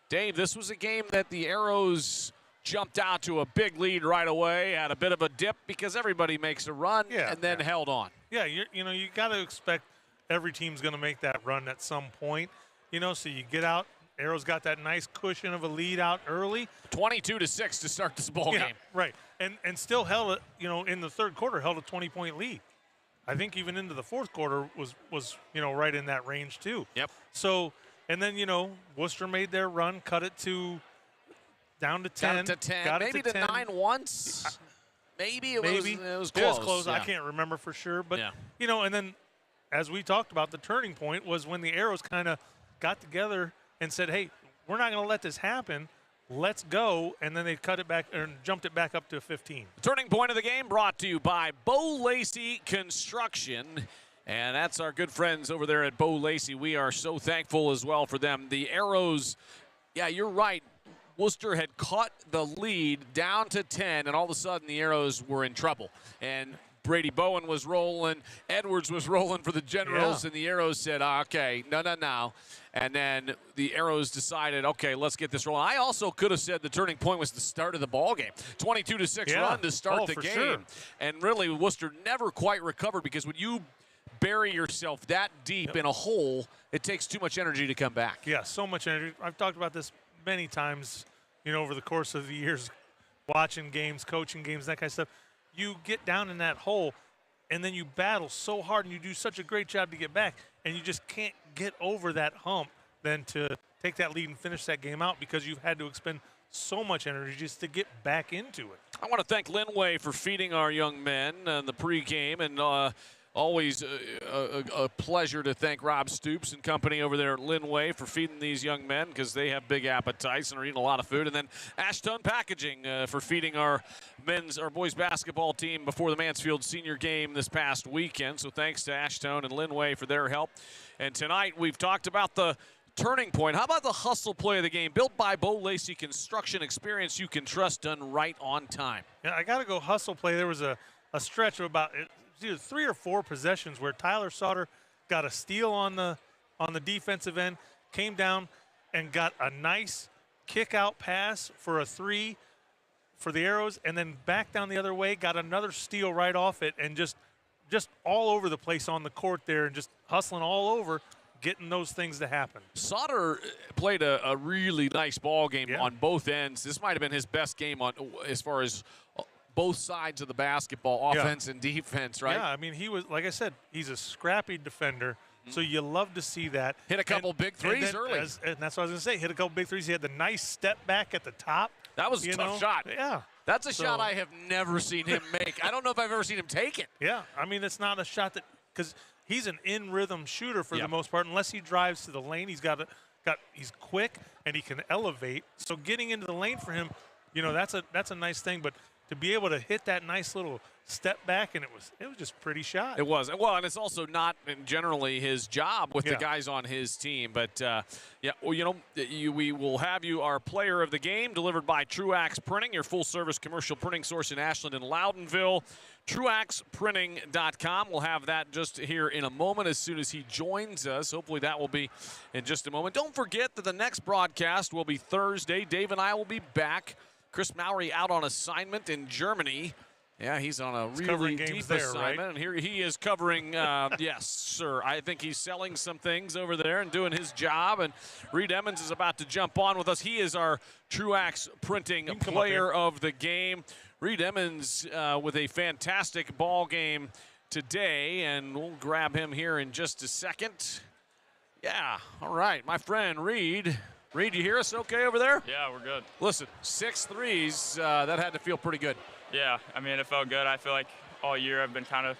Dave, this was a game that the Arrows jumped out to a big lead right away, had a bit of a dip because everybody makes a run and then held on. Yeah, you got to expect every team's going to make that run at some point. So you get out. Arrows got that nice cushion of a lead out early. 22-6 to start this ball game. Right, and still held it. In the third quarter, held a 20-point lead. I think even into the fourth quarter was right in that range too. Yep. So. And then, Wooster made their run, cut it down to 10. Down to 10. Got maybe it to 10. 9 once. Maybe it was close. It was close. Yeah. I can't remember for sure. But, and then as we talked about, the turning point was when the Arrows kind of got together and said, hey, we're not going to let this happen. Let's go. And then they cut it back and jumped it back up to 15. The turning point of the game brought to you by Bo Lacey Construction. And that's our good friends over there at Bo Lacey. We are so thankful as well for them. The Arrows, yeah, you're right. Wooster had caught the lead down to 10, and all of a sudden the Arrows were in trouble. And Brady Bowen was rolling. Edwards was rolling for the Generals, and the Arrows said, okay, no. And then the Arrows decided, okay, let's get this rolling. I also could have said the turning point was the start of the ball game. 22-6 run to start the game. Sure. And really, Wooster never quite recovered because when you bury yourself that deep in a hole, it takes too much energy to come back. Yeah, so much energy. I've talked about this many times, over the course of the years watching games, coaching games, that kind of stuff. You get down in that hole, and then you battle so hard, and you do such a great job to get back, and you just can't get over that hump then to take that lead and finish that game out because you've had to expend so much energy just to get back into it. I want to thank Linway for feeding our young men in the pregame, and always a pleasure to thank Rob Stoops and company over there at Linway for feeding these young men because they have big appetites and are eating a lot of food. And then Ashton Packaging for feeding our boys basketball team before the Mansfield senior game this past weekend. So thanks to Ashton and Linway for their help. And tonight we've talked about the turning point. How about the hustle play of the game? Built by Bo Lacey Construction, experience you can trust, done right on time. Yeah, I got to go hustle play. There was a stretch of about either 3 or 4 possessions where Tyler Sauter got a steal on the defensive end, came down and got a nice kick-out pass for a 3 for the Arrows, and then back down the other way, got another steal right off it, and just all over the place on the court there and just hustling all over, getting those things to happen. Sauter played a really nice ball game on both ends. This might have been his best game as far as both sides of the basketball, offense and defense, right? Yeah, I mean, he was, like I said, he's a scrappy defender, so you love to see that. Hit a couple big threes early. And that's what I was going to say, hit a couple big threes. He had the nice step back at the top. That was a tough shot. Yeah. That's a shot I have never seen him make. I don't know if I've ever seen him take it. Yeah, I mean, it's not a shot that – because he's an in-rhythm shooter for the most part. Unless he drives to the lane, he's he's quick and he can elevate. So getting into the lane for him, that's a nice thing. But to be able to hit that nice little step back, and it was just a pretty shot. It was. Well, and it's also not generally his job with the guys on his team. But, we will have you our player of the game delivered by Truax Printing, your full-service commercial printing source in Ashland and Loudonville. TruaxPrinting.com. We'll have that just here in a moment as soon as he joins us. Hopefully that will be in just a moment. Don't forget that the next broadcast will be Thursday. Dave and I will be back. Chris Mowry out on assignment in Germany. Yeah, he's on a really deep assignment, right? And here he is covering, yes, sir. I think he's selling some things over there and doing his job, and Reed Emmons is about to jump on with us. He is our Truax Printing player of the game. Reed Emmons with a fantastic ball game today, and we'll grab him here in just a second. Yeah, all right, my friend Reed. Reed, you hear us okay over there? Yeah, we're good. Listen, 6 threes, that had to feel pretty good. Yeah, I mean, it felt good. I feel like all year I've been kind of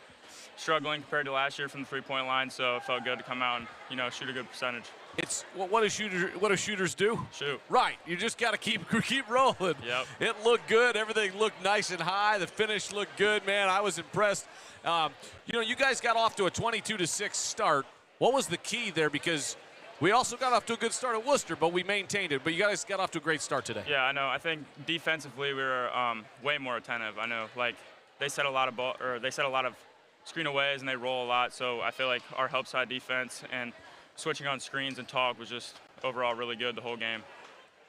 struggling compared to last year from the three-point line, so it felt good to come out and, shoot a good percentage. It's what do shooters do? Shoot. Right. You just got to keep rolling. Yep. It looked good. Everything looked nice and high. The finish looked good, man. I was impressed. You guys got off to a 22-6 start. What was the key there? Because we also got off to a good start at Wooster, but we maintained it. But you guys got off to a great start today. Yeah, I know. I think defensively we were way more attentive. I know, they set a lot of screen-aways and they roll a lot. So I feel like our help side defense and switching on screens and talk was just overall really good the whole game.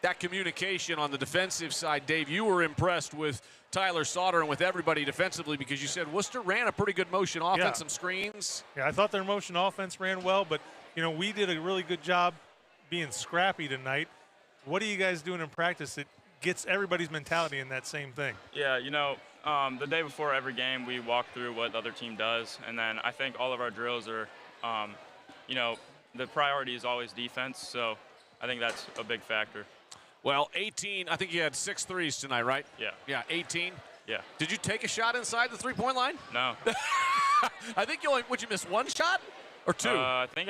That communication on the defensive side, Dave, you were impressed with Tyler Sauter and with everybody defensively because you said Wooster ran a pretty good motion offense, some screens. Yeah, I thought their motion offense ran well, but, we did a really good job being scrappy tonight. What are you guys doing in practice that gets everybody's mentality in that same thing? Yeah, the day before every game we walk through what the other team does, and then I think all of our drills are, the priority is always defense, so I think that's a big factor. Well, 18, I think you had 6 threes tonight, right? Yeah. Yeah, 18? Yeah. Did you take a shot inside the three-point line? No. I think would you miss 1 shot or 2? I think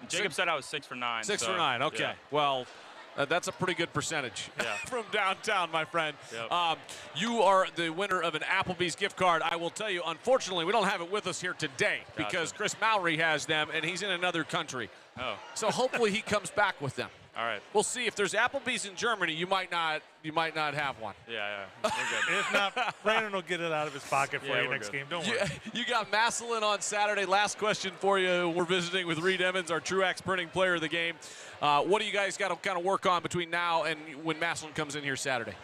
Jacob said I was 6 for 9. 6 for 9, okay. Yeah. Well, that's a pretty good percentage from downtown, my friend. Yep. You are the winner of an Applebee's gift card. I will tell you, unfortunately, we don't have it with us here today because Chris Mowry has them, and he's in another country. Oh. So hopefully he comes back with them. All right. We'll see. If there's Applebee's in Germany, you might not have one. Yeah. We're good. If not, Brandon will get it out of his pocket for you next game. Don't worry. You got Massillon on Saturday. Last question for you. We're visiting with Reed Emmons, our Truax Printing player of the game. What do you guys got to kind of work on between now and when Massillon comes in here Saturday?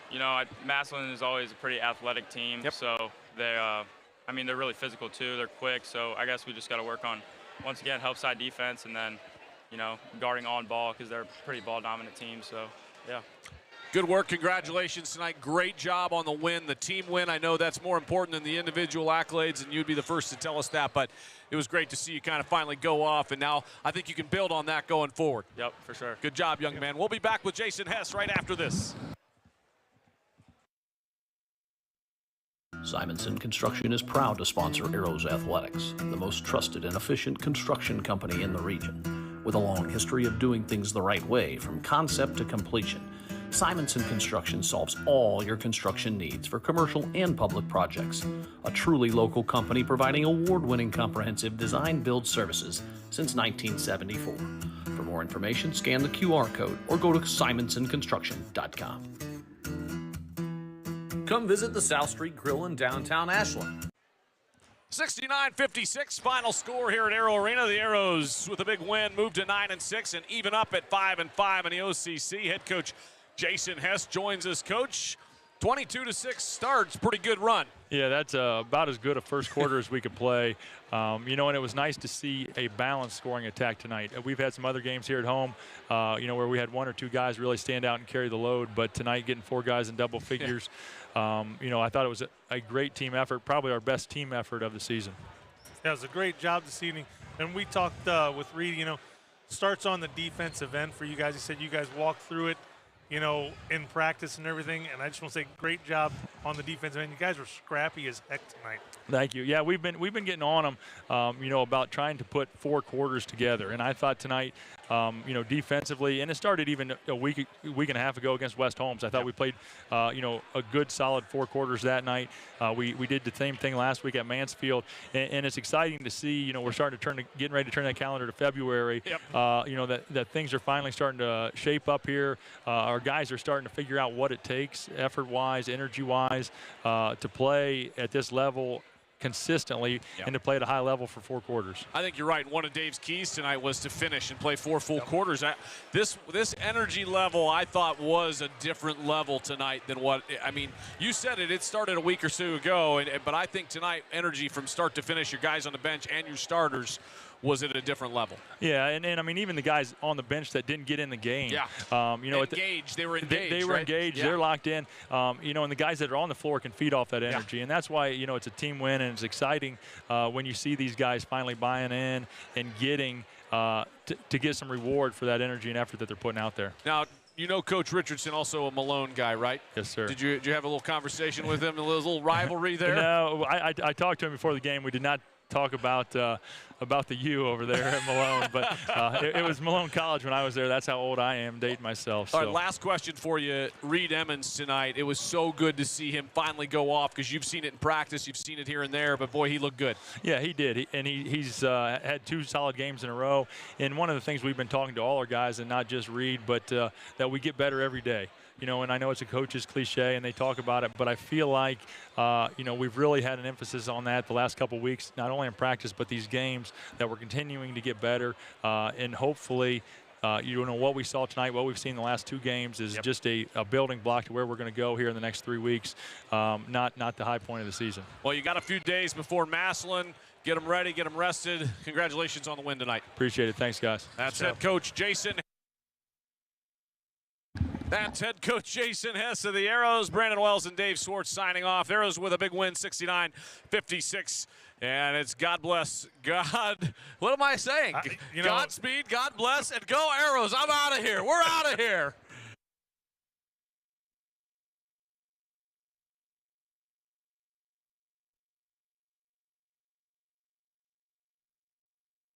Massillon is always a pretty athletic team. Yep. So they're really physical too. They're quick. So I guess we just got to work on, once again, help side defense and then, guarding on ball because they're a pretty ball dominant team. So, yeah. Good work. Congratulations tonight. Great job on the win, the team win. I know that's more important than the individual accolades, and you'd be the first to tell us that, but it was great to see you kind of finally go off, and now I think you can build on that going forward. Yep, for sure. Good job, young man. We'll be back with Jason Hess right after this. Simonson Construction is proud to sponsor Arrows Athletics, the most trusted and efficient construction company in the region. With a long history of doing things the right way from concept to completion, Simonson Construction solves all your construction needs for commercial and public projects. A truly local company providing award-winning comprehensive design-build services since 1974. For more information, scan the QR code or go to simonsonconstruction.com. Come visit the South Street Grill in downtown Ashland. 69-56 final score here at Arrow Arena. The Arrows with a big win move to 9-6 and even up at 5-5 in the OCC. Head coach Jason Hess joins us. Coach, 22-6 starts, pretty good run. Yeah, that's about as good a first quarter as we could play. You know, and it was nice to see a balanced scoring attack tonight. We've had some other games here at home, you know, where we had one or two guys really stand out and carry the load, but tonight getting four guys in double figures, you know, I thought it was a great team effort, probably our best team effort of the season. Yeah, it was a great job this evening. And we talked with Reed, you know, starts on the defensive end for you guys. He said you guys walked through it, you know, in practice and everything. And I just want to say great job on the defensive end. You guys were scrappy as heck tonight. Thank you. Yeah, we've been getting on them, you know, about trying to put four quarters together. And I thought tonight, you know, defensively, and it started even a week and a half ago against West Holmes. I thought we played, you know, a good solid four quarters that night. We did the same thing last week at Mansfield, and it's exciting to see. You know, we're starting to getting ready to turn that calendar to February. Yep. You know, that things are finally starting to shape up here. Our guys are starting to figure out what it takes, effort-wise, energy-wise, to play at this level consistently and to play at a high level for four quarters. I think you're right. One of Dave's keys tonight was to finish and play four full quarters. This energy level I thought was a different level tonight than what, I mean, you said it started a week or so ago, but I think tonight energy from start to finish, your guys on the bench and your starters, was at a different level. Yeah, and I mean, even the guys on the bench that didn't get in the game. Yeah. You know, engaged. They were engaged. They were right? engaged. Yeah. They're locked in. You know, and the guys that are on the floor can feed off that energy, and that's why, you know, it's a team win, and it's exciting when you see these guys finally buying in and getting to get some reward for that energy and effort that they're putting out there. Now, you know Coach Richardson, also a Malone guy, right? Yes, sir. Did you have a little conversation with him, a little rivalry there? No, I talked to him before the game. We did not talk about the U over there at Malone, but it was Malone College when I was there. That's how old I am, dating myself. All right, last question for you. Reed Emmons tonight. It was so good to see him finally go off, because you've seen it in practice, you've seen it here and there, but boy, he looked good. Yeah, he did, he's had two solid games in a row. And one of the things we've been talking to all our guys, and not just Reed, but that we get better every day. You know, and I know it's a coach's cliche and they talk about it, but I feel like, you know, we've really had an emphasis on that the last couple of weeks, not only in practice, but these games, that we're continuing to get better. And hopefully, you know, what we saw tonight, what we've seen in the last two games is just a building block to where we're going to go here in the next 3 weeks, not the high point of the season. Well, you got a few days before Massillon. Get them ready, get them rested. Congratulations on the win tonight. Appreciate it. Thanks, guys. That's head coach Jason. That's head coach Jason Hess of the Arrows. Brandon Wells and Dave Swartz signing off. Arrows with a big win, 69-56. And it's God bless. God, what am I saying? You know, Godspeed, God bless, and go Arrows. I'm out of here. We're out of here.